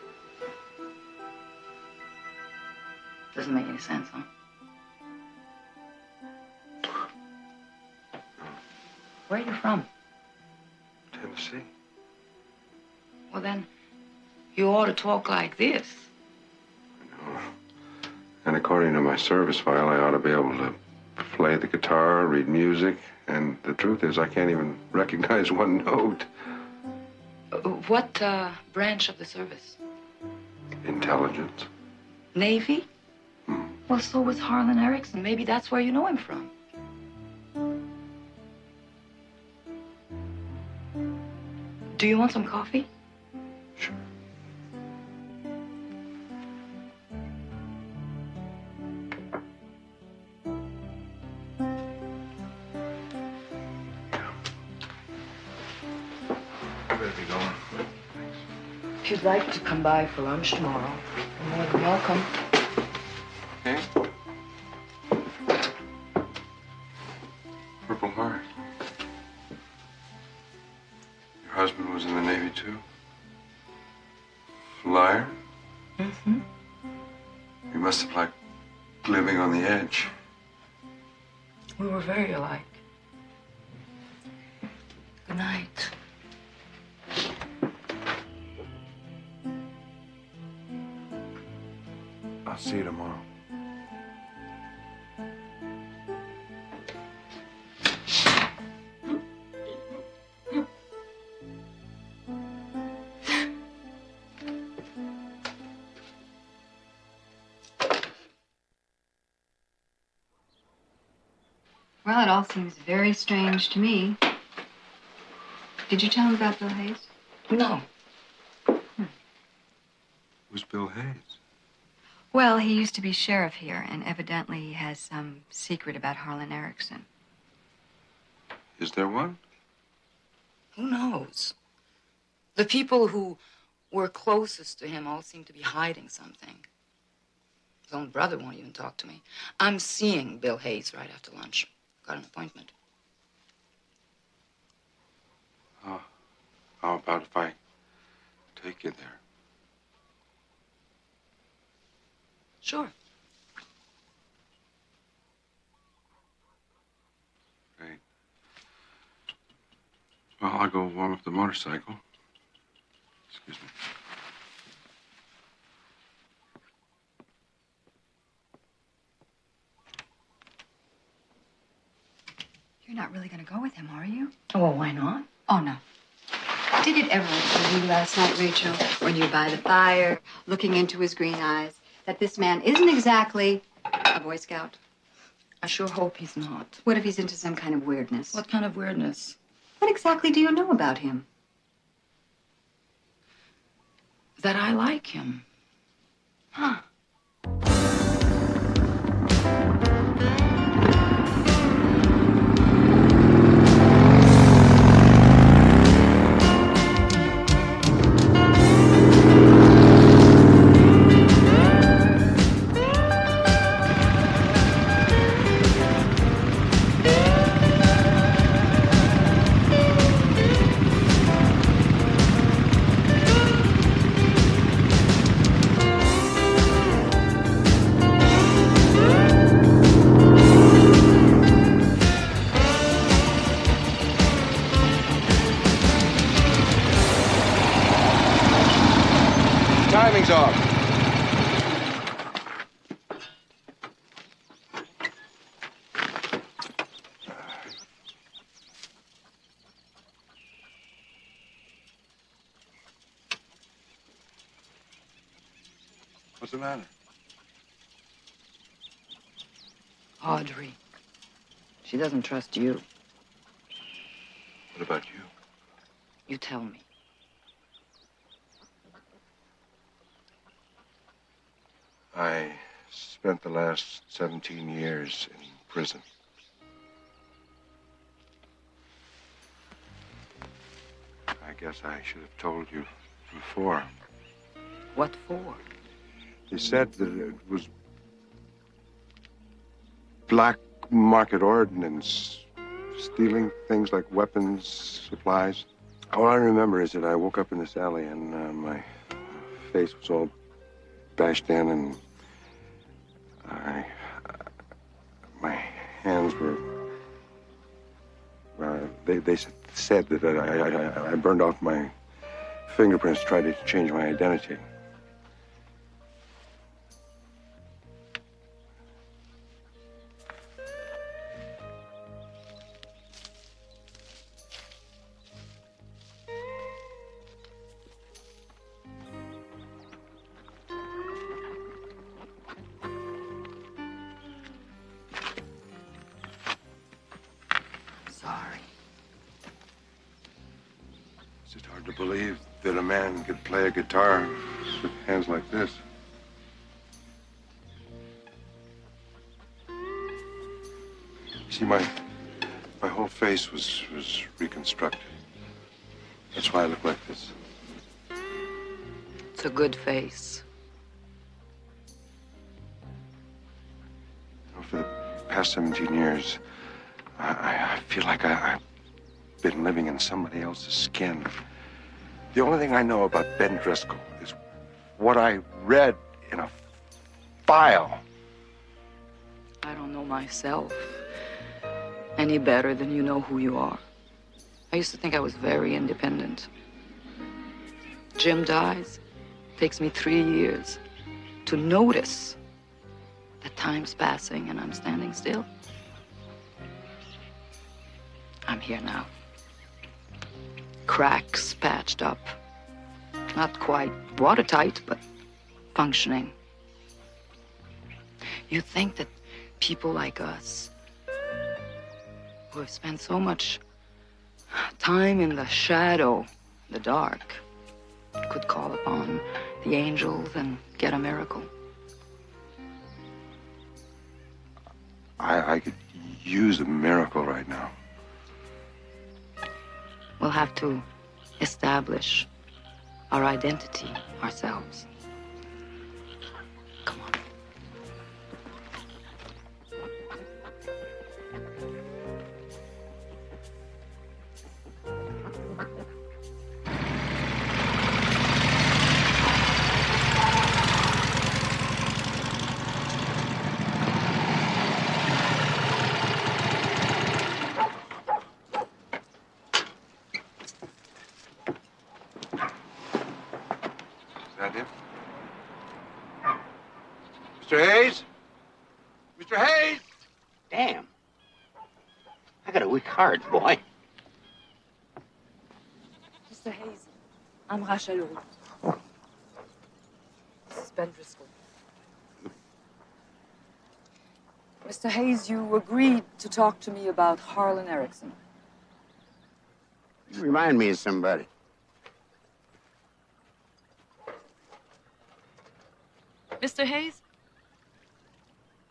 Doesn't make any sense, huh? Where are you from? Tennessee. Well, then, you ought to talk like this. And according to my service file, I ought to be able to play the guitar, read music, and the truth is I can't even recognize one note. What branch of the service? Intelligence. Navy? Well, so was Harlan Erickson. Maybe that's where you know him from. Do you want some coffee? Sure. If you'd like to come by for lunch tomorrow, you're more than welcome. Okay. Purple Heart. Your husband was in the Navy, too? Liar? Mm-hmm. You must have liked living on the edge. We were very alike. Good night. I'll see you tomorrow. Well, it all seems very strange to me. Did you tell him about Bill Hayes? No. Who's Bill Hayes? Well, he used to be sheriff here, and evidently he has some secret about Harlan Erickson. Is there one? Who knows? The people who were closest to him all seem to be hiding something. His own brother won't even talk to me. I'm seeing Bill Hayes right after lunch. Got an appointment. How about if I take you there? Sure. Great. Well, I'll go warm up the motorcycle. Excuse me. You're not really going to go with him, are you? Oh, well, why not? Oh, no. Did it ever occur to you last night, Rachel, when you were by the fire, looking into his green eyes, that this man isn't exactly a Boy Scout? I sure hope he's not. What if he's into some kind of weirdness? What kind of weirdness? What exactly do you know about him? That I like him. Huh. What's the matter? Audrey. She doesn't trust you. What about you? You tell me. I spent the last 17 years in prison. I guess I should have told you before. What for? They said that it was black market ordnance, stealing things like weapons, supplies. All I remember is that I woke up in this alley and my face was all bashed in, and my hands were. They said that I burned off my fingerprints to try to change my identity. To believe that a man could play a guitar with hands like this. See, my whole face was reconstructed. That's why I look like this. It's a good face. For the past 17 years, I feel like I've been living in somebody else's skin. The only thing I know about Ben Driscoll is what I read in a file. I don't know myself any better than you know who you are. I used to think I was very independent. Jim dies. Takes me 3 years to notice that time's passing and I'm standing still. I'm here now. Cracks patched up. Not quite watertight, but functioning. You think that people like us, who have spent so much time in the shadow, the dark, could call upon the angels and get a miracle? I could use a miracle right now. We'll have to establish our identity ourselves. Come on. Mr. Hayes? Mr. Hayes? Damn. I got a weak heart, boy. Mr. Hayes, I'm Rachel. This is Ben Driscoll. Mr. Hayes, you agreed to talk to me about Harlan Erickson. You remind me of somebody. Mr. Hayes,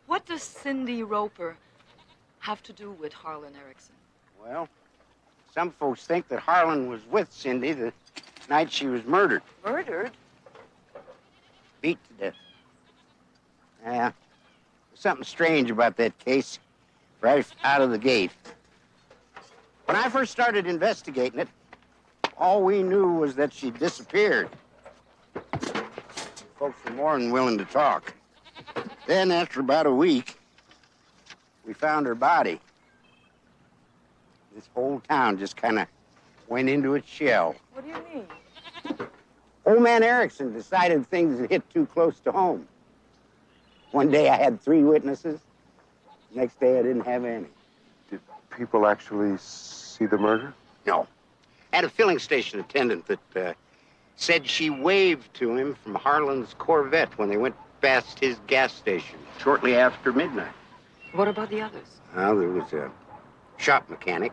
what does Cindy Roper have to do with Harlan Erickson? Well, some folks think that Harlan was with Cindy the night she was murdered. Murdered? Beat to death. Yeah. There's something strange about that case right out of the gate. When I first started investigating it, all we knew was that she disappeared. Folks were more than willing to talk. Then, after about a week, we found her body. This whole town just kind of went into its shell. What do you mean? Old man Erickson decided things had hit too close to home. One day I had 3 witnesses. Next day I didn't have any. Did people actually see the murder? No. I had a filling station attendant that said she waved to him from Harlan's Corvette when they went trespassed his gas station shortly after midnight. What about the others? Well, there was a shop mechanic.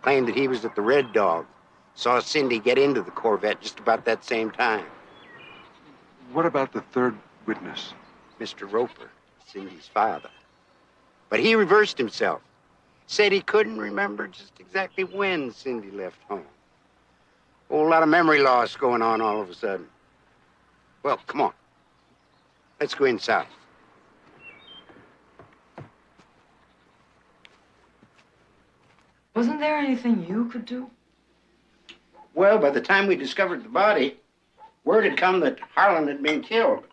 Claimed that he was at the Red Dog. Saw Cindy get into the Corvette just about that same time. What about the third witness? Mr. Roper, Cindy's father. But he reversed himself. Said he couldn't remember just exactly when Cindy left home. Whole lot of memory loss going on all of a sudden. Well, come on. Let's go inside. Wasn't there anything you could do? Well, by the time we discovered the body, word had come that Harlan had been killed.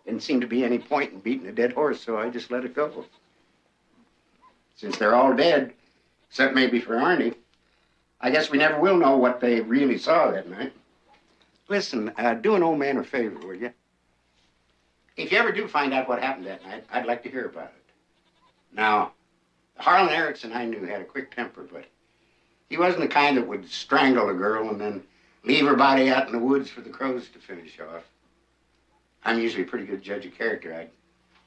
Didn't seem to be any point in beating a dead horse, so I just let it go. Since they're all dead, except maybe for Arnie, I guess we never will know what they really saw that night. Listen, do an old man a favor, will you? If you ever do find out what happened that night, I'd like to hear about it. Now, Harlan Erickson I knew had a quick temper, but he wasn't the kind that would strangle a girl and then leave her body out in the woods for the crows to finish off. I'm usually a pretty good judge of character. I'd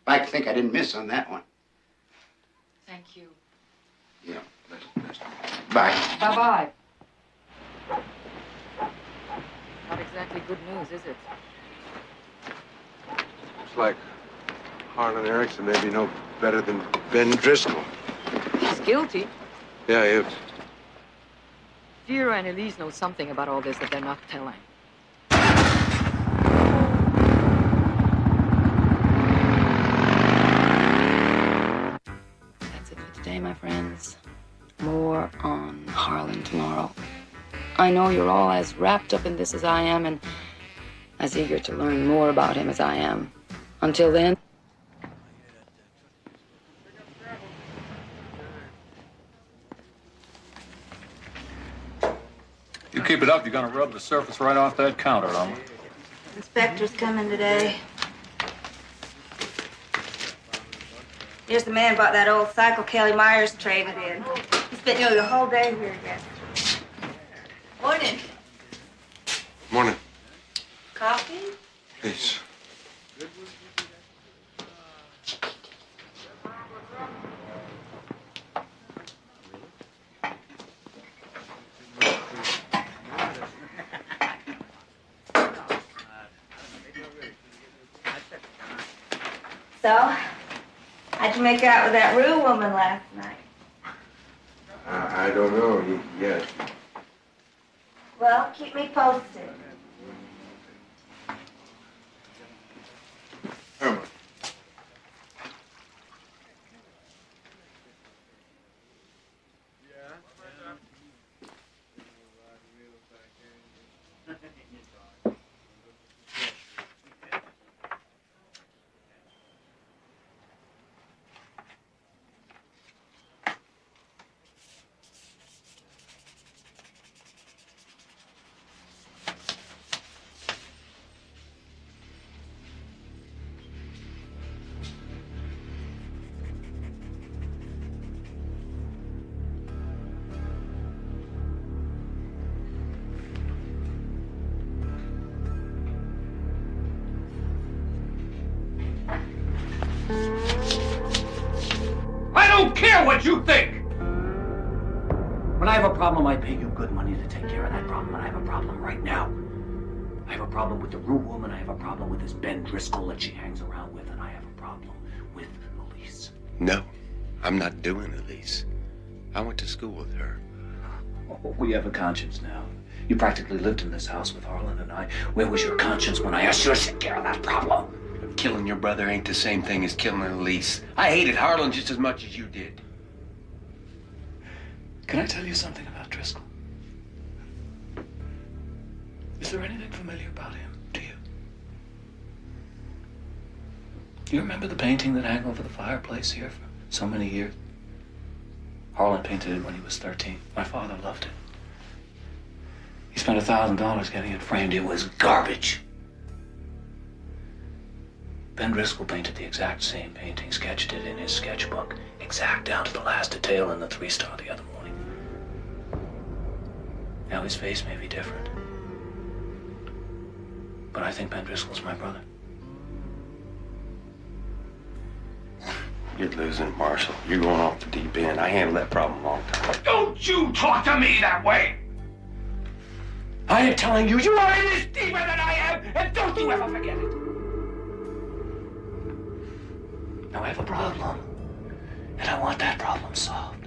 like to think I didn't miss on that one. Thank you. Yeah. Bye. Bye-bye. Not exactly good news, is it? Looks like Harlan Erickson may be no better than Ben Driscoll. He's guilty. Yeah, he is. Vera and Elise know something about all this that they're not telling. That's it for today, my friends. More on Harlan tomorrow. I know you're all as wrapped up in this as I am and as eager to learn more about him as I am. Until then... You keep it up, you're gonna rub the surface right off that counter, Alma. Inspector's coming today. Here's the man bought that old cycle Kelly Myers traded in. He spent nearly the whole day here yesterday. Morning. Morning. Coffee? Please. So, how'd you make out with that Rue woman last night? I don't know yet. Well, keep me posted. I don't care what you think! When I have a problem, I pay you good money to take care of that problem, and I have a problem right now. I have a problem with the Rue woman, I have a problem with this Ben Driscoll that she hangs around with, and I have a problem with Elise. No, I'm not doing Elise. I went to school with her. Oh, we have a conscience now. You practically lived in this house with Harlan and I. Where was your conscience when I asked you to take care of that problem? Killing your brother ain't the same thing as killing Elise. I hated Harlan just as much as you did. Can I tell you something about Driscoll? Is there anything familiar about him to you? Do you remember the painting that hung over the fireplace here for so many years? Harlan painted it when he was 13. My father loved it. He spent $1,000 getting it framed. It was garbage. Ben Driscoll painted the exact same painting, sketched it in his sketchbook, exact down to the last detail in the 3-star the other morning. Now his face may be different, but I think Ben Driscoll's my brother. You're losing it, Marshal. You're going off the deep end. I handled that problem a long time. Don't you talk to me that way! I am telling you, you are in this deeper than I am, and don't you ever forget it! Now I have a problem, and I want that problem solved.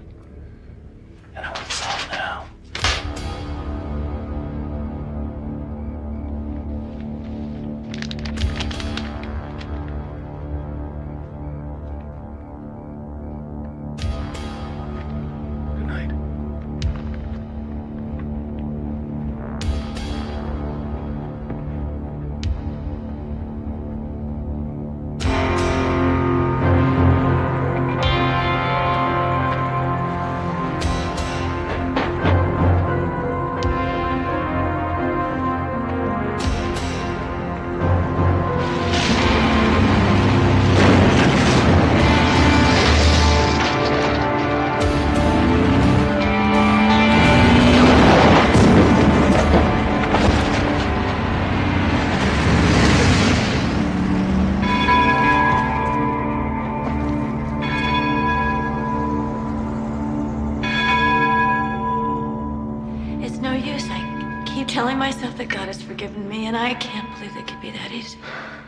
And I want it solved now.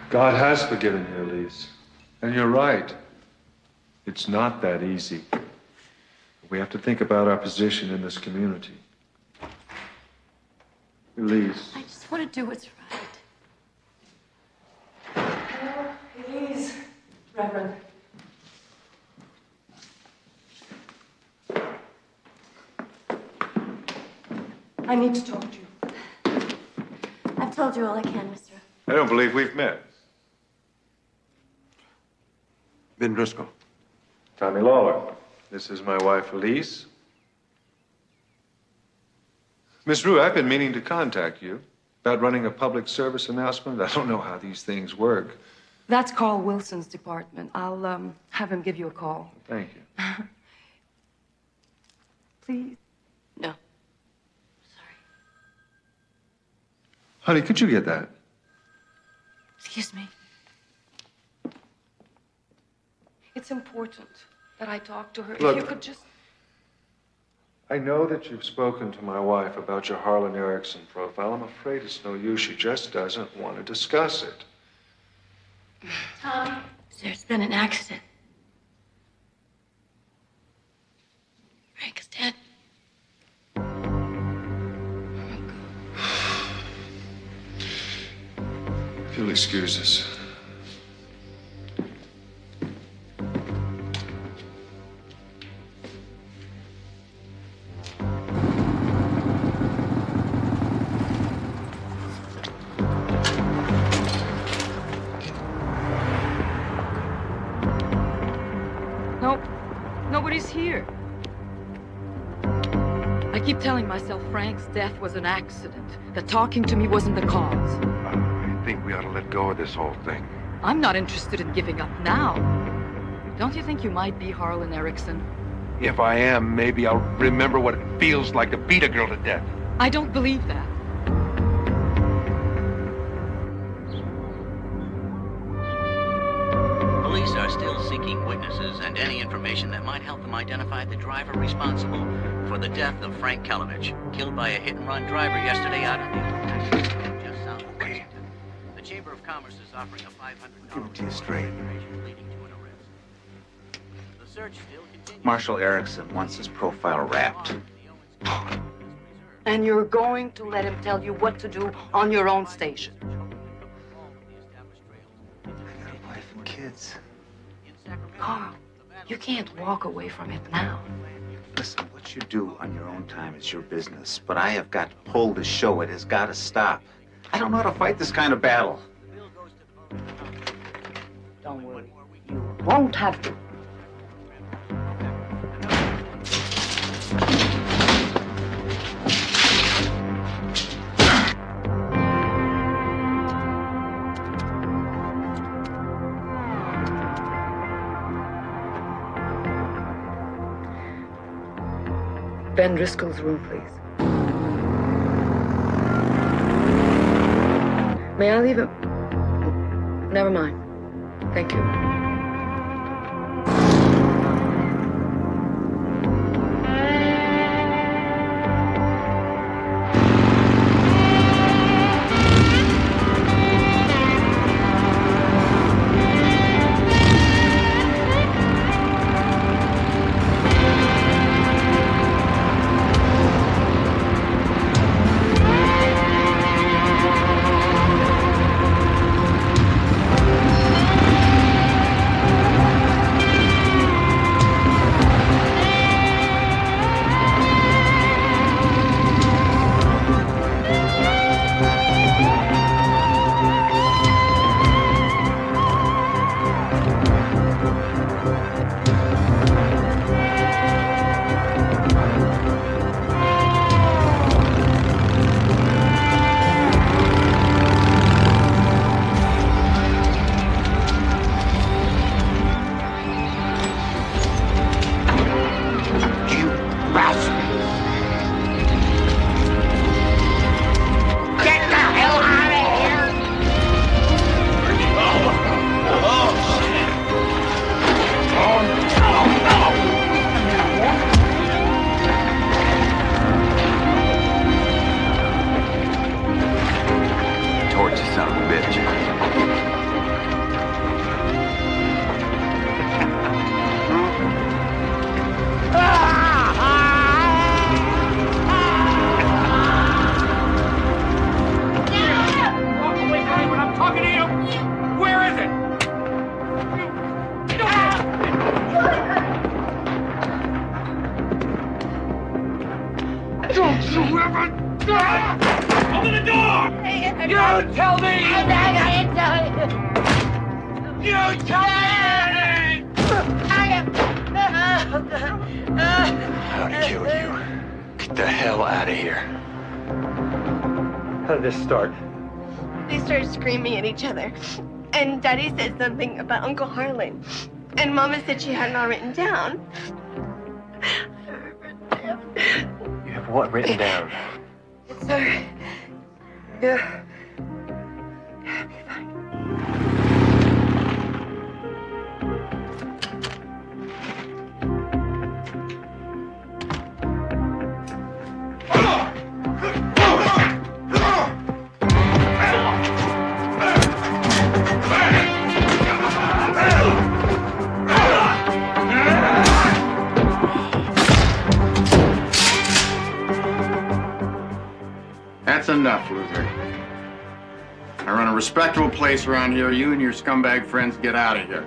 God has forgiven you, Elise. And you're right. It's not that easy. We have to think about our position in this community. Elise. I just want to do what's right. Oh, please, Reverend. I need to talk to you. I've told you all I can, Mr. I don't believe we've met. Ben Driscoll. Tommy Lawler. This is my wife, Elise. Miss Rue, I've been meaning to contact you about running a public service announcement. I don't know how these things work. That's Carl Wilson's department. I'll have him give you a call. Thank you. Please. No. Honey, could you get that? Excuse me. It's important that I talk to her. Look, if you could just... I know that you've spoken to my wife about your Harlan Erickson profile. I'm afraid it's no use. She just doesn't want to discuss it. Tommy, there's been an accident. Frank is dead. If you'll excuse us. No, nobody's here. I keep telling myself Frank's death was an accident, that talking to me wasn't the cause. I think we ought to let go of this whole thing. I'm not interested in giving up now. Don't you think you might be Harlan Erickson? If I am, maybe I'll remember what it feels like to beat a girl to death. I don't believe that. Police are still seeking witnesses and any information that might help them identify the driver responsible for the death of Frank Kalovich, killed by a hit-and-run driver yesterday out on the just south of Washington. The Chamber of Commerce is offering a $500 Give it to you straight. leading to an arrest. The search still continues. Marshal Erickson wants his profile wrapped. And you're going to let him tell you what to do on your own station. I got a wife and kids. Carl, you can't walk away from it now. Listen, what you do on your own time is your business, but I have got to pull the show. It has got to stop. I don't know how to fight this kind of battle. Don't worry. You won't have to. Ben Driscoll's room, please. May I leave him? Never mind. Thank you. Open the door! You tell me! You tell me! How'd he kill you? Get the hell out of here. How did this start? They started screaming at each other. And Daddy said something about Uncle Harlan. And Mama said she had it all written down. You have what written down? It's her. Yeah. That's enough, Luther. I run a respectable place around here. You and your scumbag friends get out of here.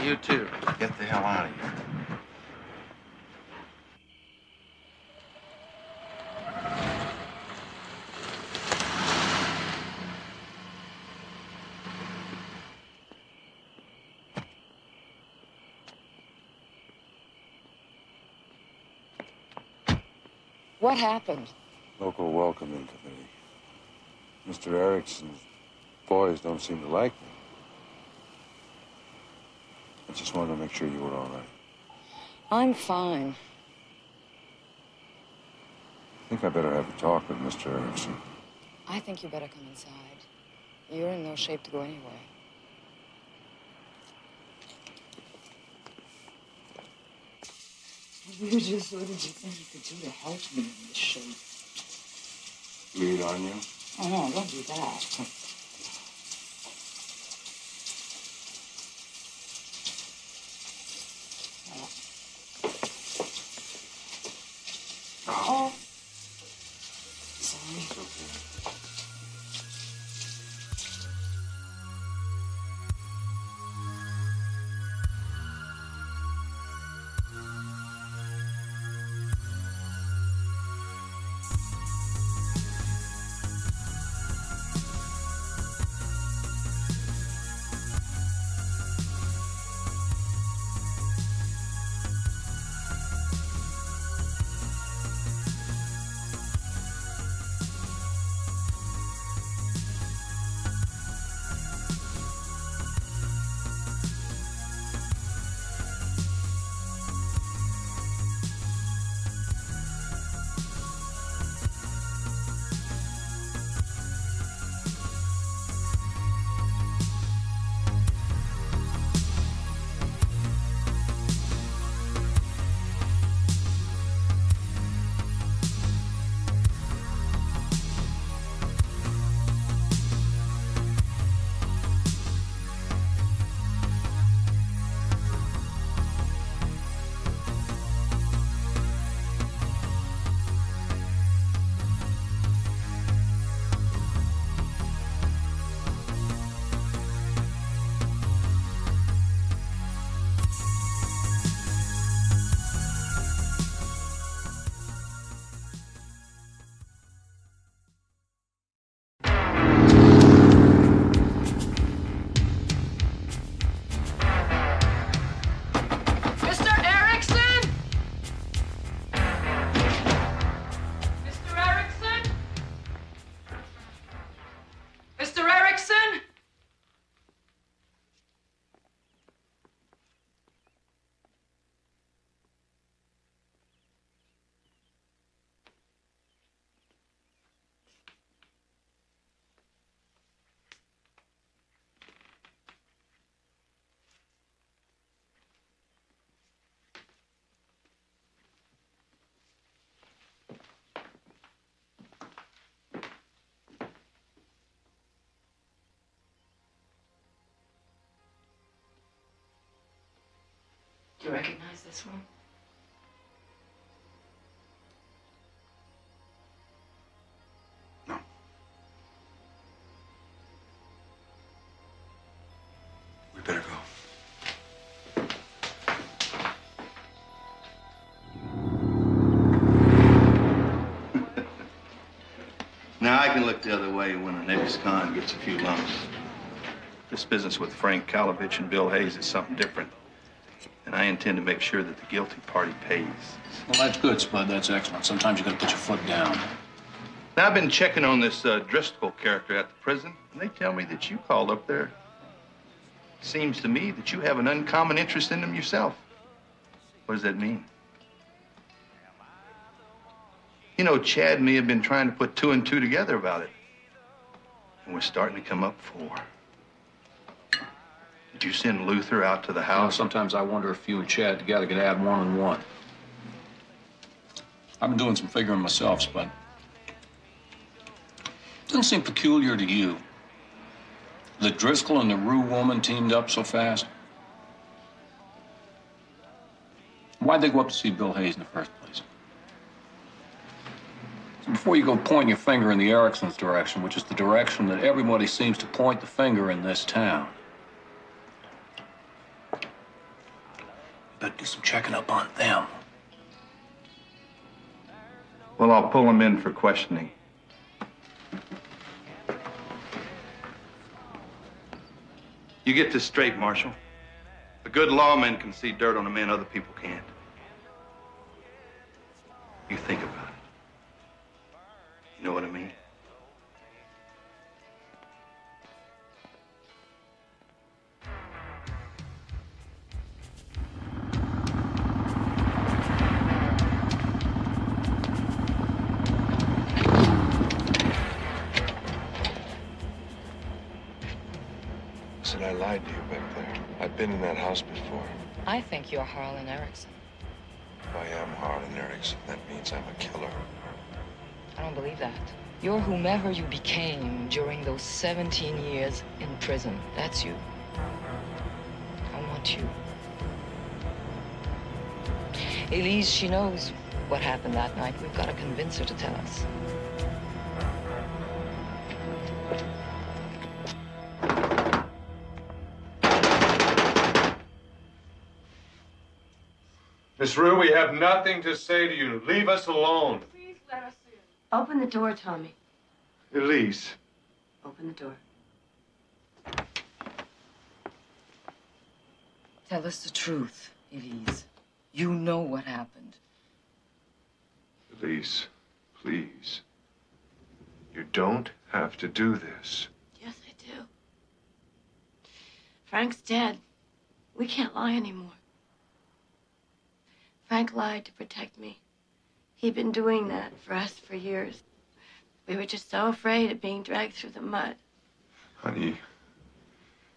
You too. Get the hell out of here. What happened? Local welcoming committee. Mr. Erickson's boys don't seem to like me. I just wanted to make sure you were all right. I'm fine. I think I better have a talk with Mr. Erickson. I think you better come inside. You're in no shape to go anywhere. What did you think you could do to help me in this shape? Bleed on you? Oh, no, don't do that. Oh. Sorry. It's okay. Do you recognize this room? No. We better go. Now, I can look the other way when an ex-con gets a few lumps. This business with Frank Kalovich and Bill Hayes is something different. And I intend to make sure that the guilty party pays. Well, that's good, Spud. That's excellent. Sometimes you gotta put your foot down. Now, I've been checking on this Driscoll character at the prison, and they tell me that you called up there. Seems to me that you have an uncommon interest in him yourself. What does that mean? You know, Chad and me have been trying to put 2 and 2 together about it. And we're starting to come up 4. Did you send Luther out to the house? You know, sometimes I wonder if you and Chad together could add 1 and 1. I've been doing some figuring myself, Spud. Doesn't seem peculiar to you that Driscoll and the Rue woman teamed up so fast? Why'd they go up to see Bill Hayes in the first place? So before you go pointing your finger in the Ericksons' direction, which is the direction that everybody seems to point the finger in this town, you better do some checking up on them. Well, I'll pull him in for questioning. You get this straight, Marshal. The good lawmen can see dirt on a man other people can't. You think about it. You know what I mean? Said I lied to you back there. I've been in that house before. I think you're Harlan Erickson. If I am Harlan Erickson, that means I'm a killer. I don't believe that. You're whomever you became during those 17 years in prison. That's you. I want you. Elise, she knows what happened that night. We've got to convince her to tell us. Miss Rue, we have nothing to say to you. Leave us alone. Please let us in. Open the door, Tommy. Elise. Open the door. Tell us the truth, Elise. You know what happened. Elise, please. You don't have to do this. Yes, I do. Frank's dead. We can't lie anymore. Frank lied to protect me. He'd been doing that for us for years. We were just so afraid of being dragged through the mud. Honey,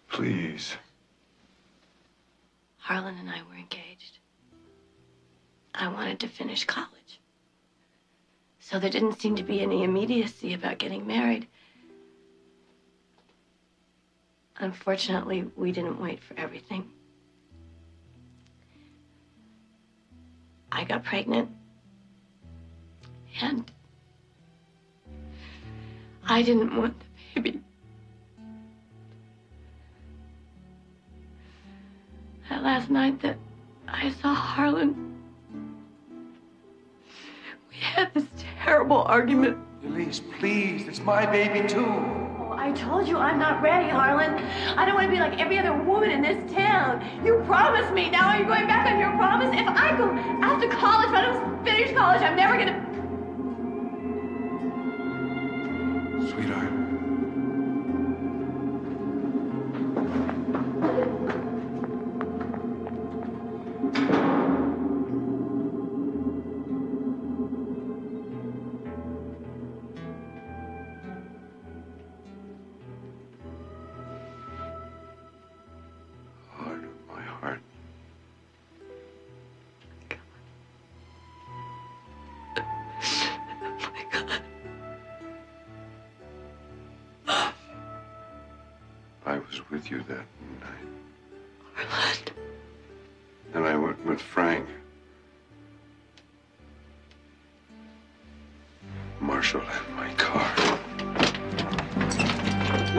please. Harlan and I were engaged. I wanted to finish college. So there didn't seem to be any immediacy about getting married. Unfortunately, we didn't wait for everything. I got pregnant. And I didn't want the baby. That last night that I saw Harlan, we had this terrible argument. Elise, please, it's my baby too. Oh, I told you I'm not ready, Harlan. I don't want to be like every other woman in this town. You promised me. Now are you going back on your promise? If I go after college, if I don't finish college, I'm never gonna... Sweetheart. Heart of my heart. I was with you that night. Harlan. And I went with Frank. Marshall had my car.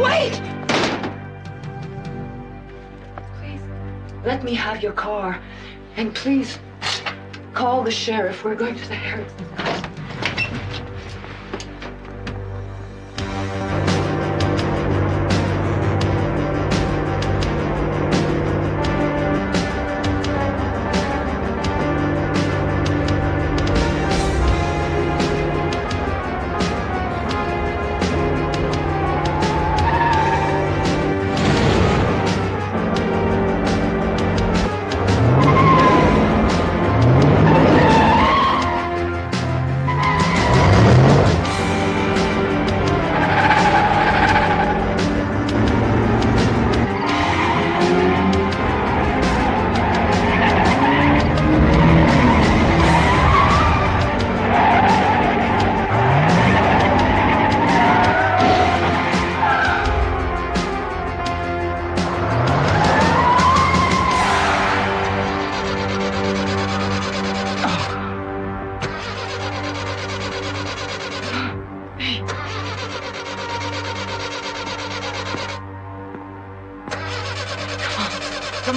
Wait! Please, let me have your car. And please, call the sheriff. We're going to the Erickson's house.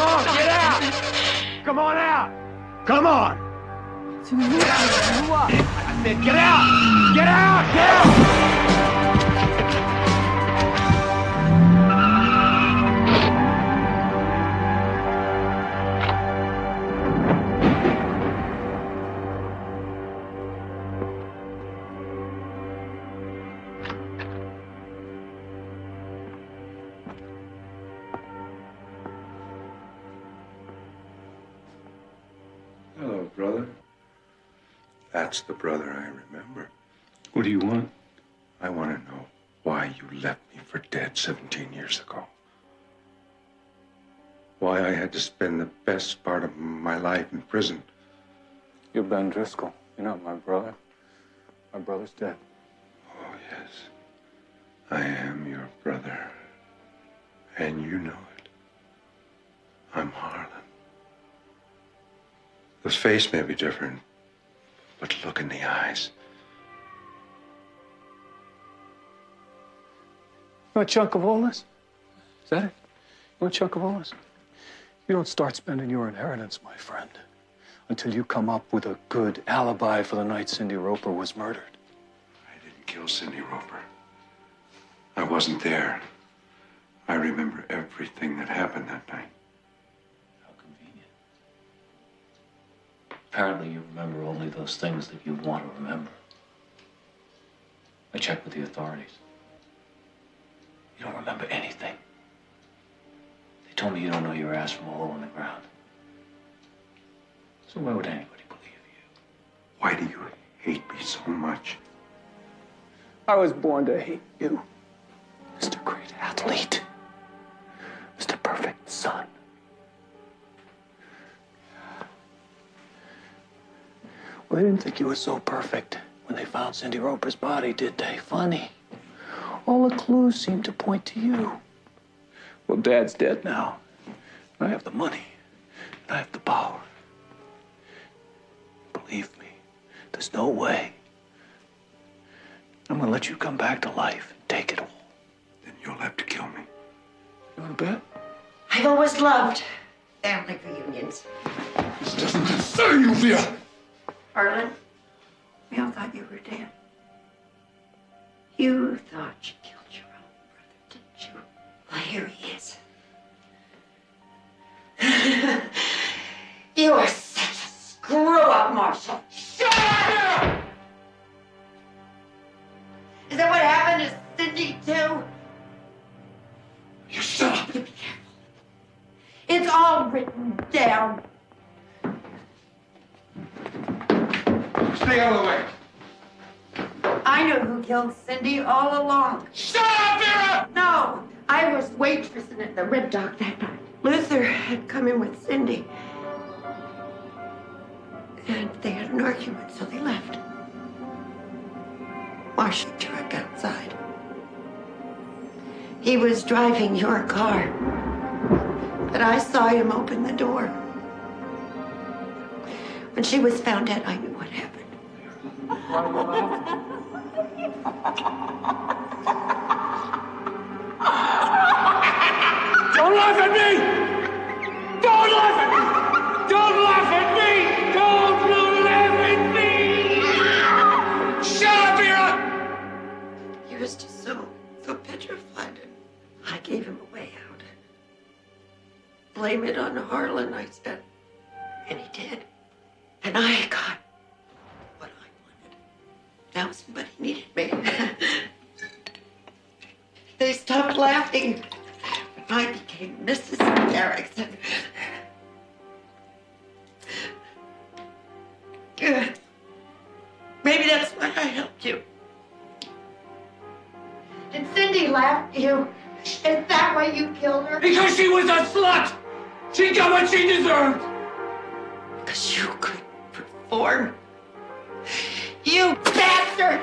on, get out! Come on out! Come on! Get out! I said get out! Get out! Get out! Hello, brother. That's the brother I remember. What do you want? I want to know why you left me for dead 17 years ago. Why I had to spend the best part of my life in prison. You're Ben Driscoll. You're not my brother. My brother's dead. Oh, yes. I am your brother. And you know it. I'm Harlan. The face may be different, but look in the eyes. You want a chunk of all this? Is that it? You want a chunk of all this? You don't start spending your inheritance, my friend, until you come up with a good alibi for the night Cindy Roper was murdered. I didn't kill Cindy Roper. I wasn't there. I remember everything that happened that night. Apparently you remember only those things that you want to remember. I checked with the authorities. You don't remember anything. They told me you don't know your ass from a hole in the ground. So why would anybody believe you? Why do you hate me so much? I was born to hate you, Mr. Great Athlete, Mr. Perfect Son. Well, they didn't think you were so perfect when they found Cindy Roper's body, did they? Funny. All the clues seem to point to you. Well, Dad's dead now. I have the money, and I have the power. Believe me, there's no way. I'm gonna let you come back to life and take it all. Then you'll have to kill me. You wanna bet? I've always loved family reunions. This doesn't concern you, Vera. Harlan, we all thought you were dead. You thought you killed your own brother, didn't you? Well, here he is. You are such a screw-up, Marshall. Shut up! Is that what happened to Cindy, too? You shut up. You be careful. It's all written down. Stay out of the way. I know who killed Cindy all along. Shut up, Vera! No, I was waitressing at the Red Dog that night. Luther had come in with Cindy. And they had an argument, so they left. Marshall truck outside. He was driving your car. But I saw him open the door. When she was found dead, I knew what happened. Don't laugh at me! Don't laugh at me! Don't laugh at me! Don't laugh at me! Shut up, Vera! He was just so petrified, and I gave him a way out. Blame it on Harlan, I said. And he did. And I got what I wanted. Now somebody needed me. They stopped laughing. I became Mrs. Erickson. Maybe that's why I helped you. Did Cindy laugh at you? Is that why you killed her? Because she was a slut! She got what she deserved! Because you couldn't perform. You bastard!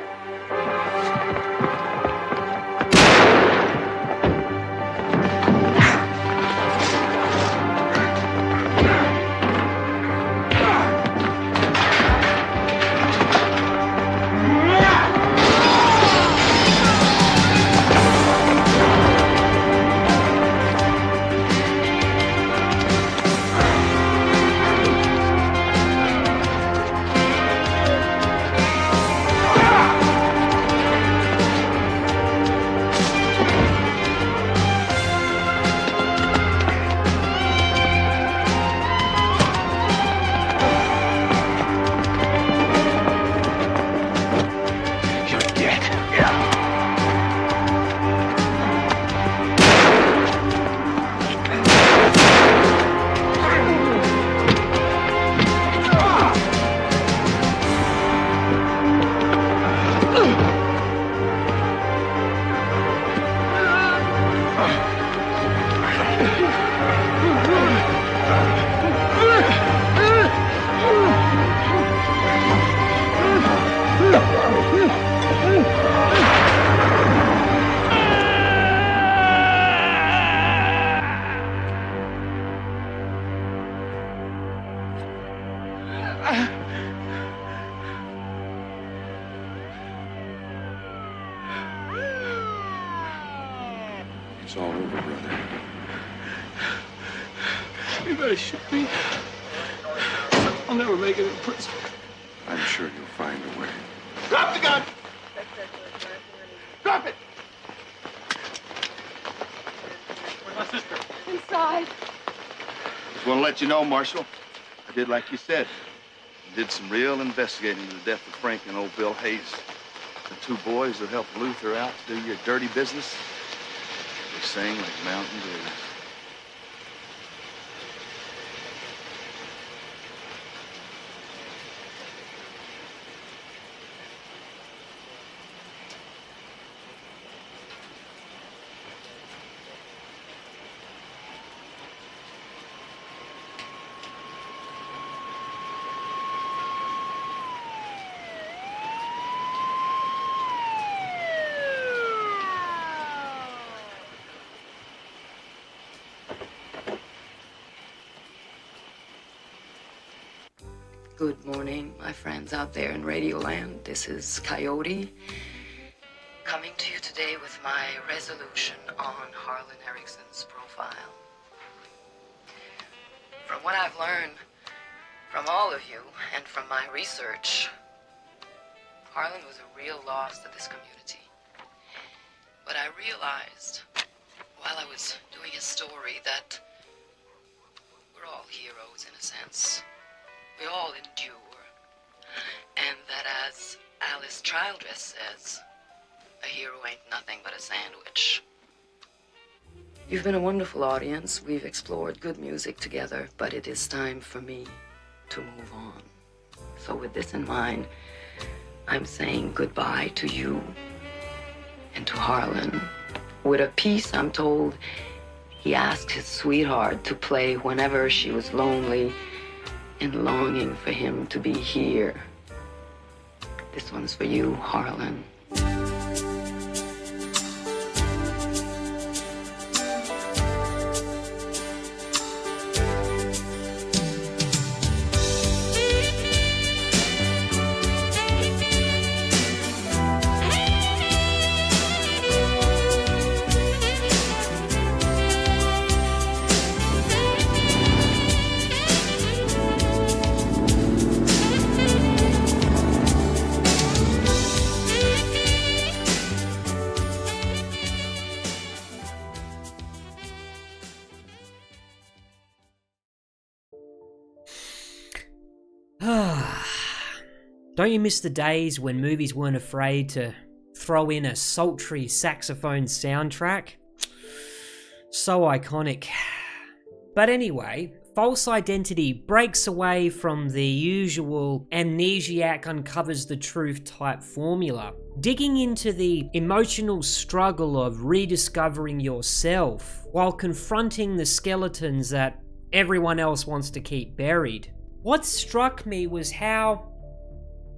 It's all over, brother. You better shoot me. I'll never make it in prison. I'm sure you'll find a way. Drop the gun! Drop it! Where's my sister? Inside. Just want to let you know, Marshal, I did like you said. Did some real investigating into the death of Frank and old Bill Hayes. The two boys who helped Luther out to do your dirty business, they sang like mountain goats. Good morning, my friends out there in Radioland. This is Coyote, coming to you today with my resolution on Harlan Erickson's profile. From what I've learned from all of you and from my research, Harlan was a real loss to this community. But I realized while I was doing his story that we're all heroes in a sense. We all endure. And that, as Alice Childress says, a hero ain't nothing but a sandwich. You've been a wonderful audience. We've explored good music together, but it is time for me to move on. So with this in mind, I'm saying goodbye to you and to Harlan. With a piece, I'm told, he asked his sweetheart to play whenever she was lonely and longing for him to be here. This one's for you, Harlan. Don't you miss the days when movies weren't afraid to throw in a sultry saxophone soundtrack? So iconic. But anyway, False Identity breaks away from the usual amnesiac uncovers the truth type formula, digging into the emotional struggle of rediscovering yourself while confronting the skeletons that everyone else wants to keep buried. What struck me was how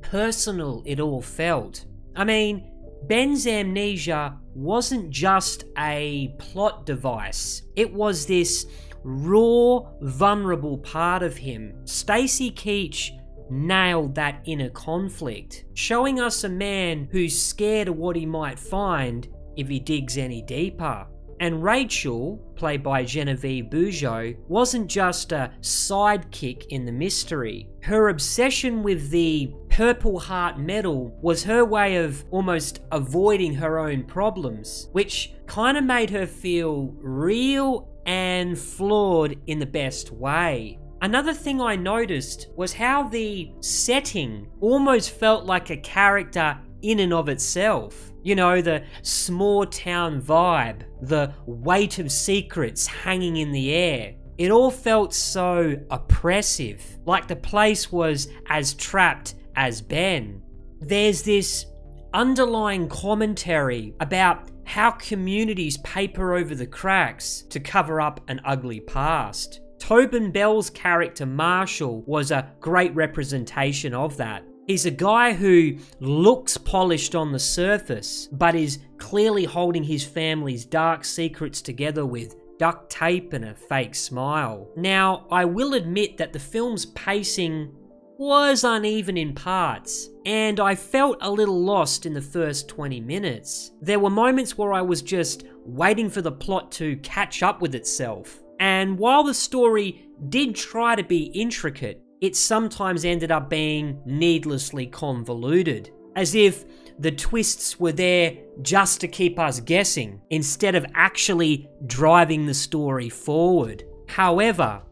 personal it all felt. I mean, Ben's amnesia wasn't just a plot device. It was this raw, vulnerable part of him. Stacy Keach nailed that inner conflict, showing us a man who's scared of what he might find if he digs any deeper. And Rachel, played by Genevieve Bujold, wasn't just a sidekick in the mystery. Her obsession with the Purple Heart medal was her way of almost avoiding her own problems, which kind of made her feel real and flawed in the best way. Another thing I noticed was how the setting almost felt like a character in and of itself. You know, the small town vibe, the weight of secrets hanging in the air. It all felt so oppressive, like the place was as trapped as Ben. There's this underlying commentary about how communities paper over the cracks to cover up an ugly past. Tobin Bell's character Marshall was a great representation of that. He's a guy who looks polished on the surface, but is clearly holding his family's dark secrets together with duct tape and a fake smile. Now, I will admit that the film's pacing was uneven in parts, and I felt a little lost in the first 20 minutes. There were moments where I was just waiting for the plot to catch up with itself. And while the story did try to be intricate, it sometimes ended up being needlessly convoluted, as if the twists were there just to keep us guessing, instead of actually driving the story forward. However,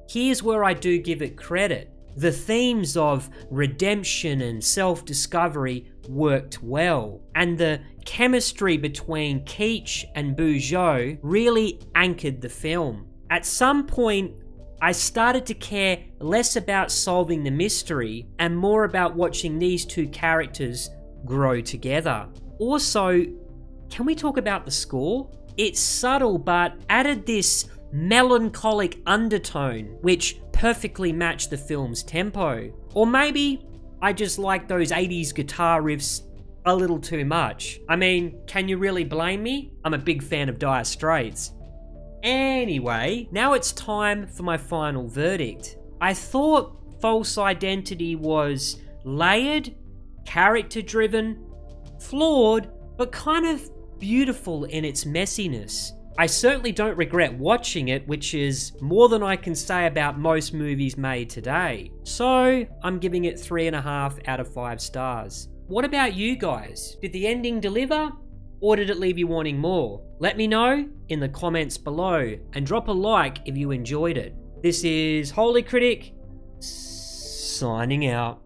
here's where I do give it credit. The themes of redemption and self-discovery worked well, and the chemistry between Keach and Bujold really anchored the film. At some point, I started to care less about solving the mystery and more about watching these two characters grow together. Also, can we talk about the score? It's subtle but added this melancholic undertone which perfectly matched the film's tempo. Or maybe I just like those 80s guitar riffs a little too much. I mean, can you really blame me? I'm a big fan of Dire Straits. Anyway, now it's time for my final verdict. I thought False Identity was layered, character-driven, flawed, but kind of beautiful in its messiness. I certainly don't regret watching it, which is more than I can say about most movies made today. So, I'm giving it 3.5 out of 5 stars. What about you guys? Did the ending deliver? Or did it leave you wanting more? Let me know in the comments below, and drop a like if you enjoyed it. This is Holy Critic, signing out.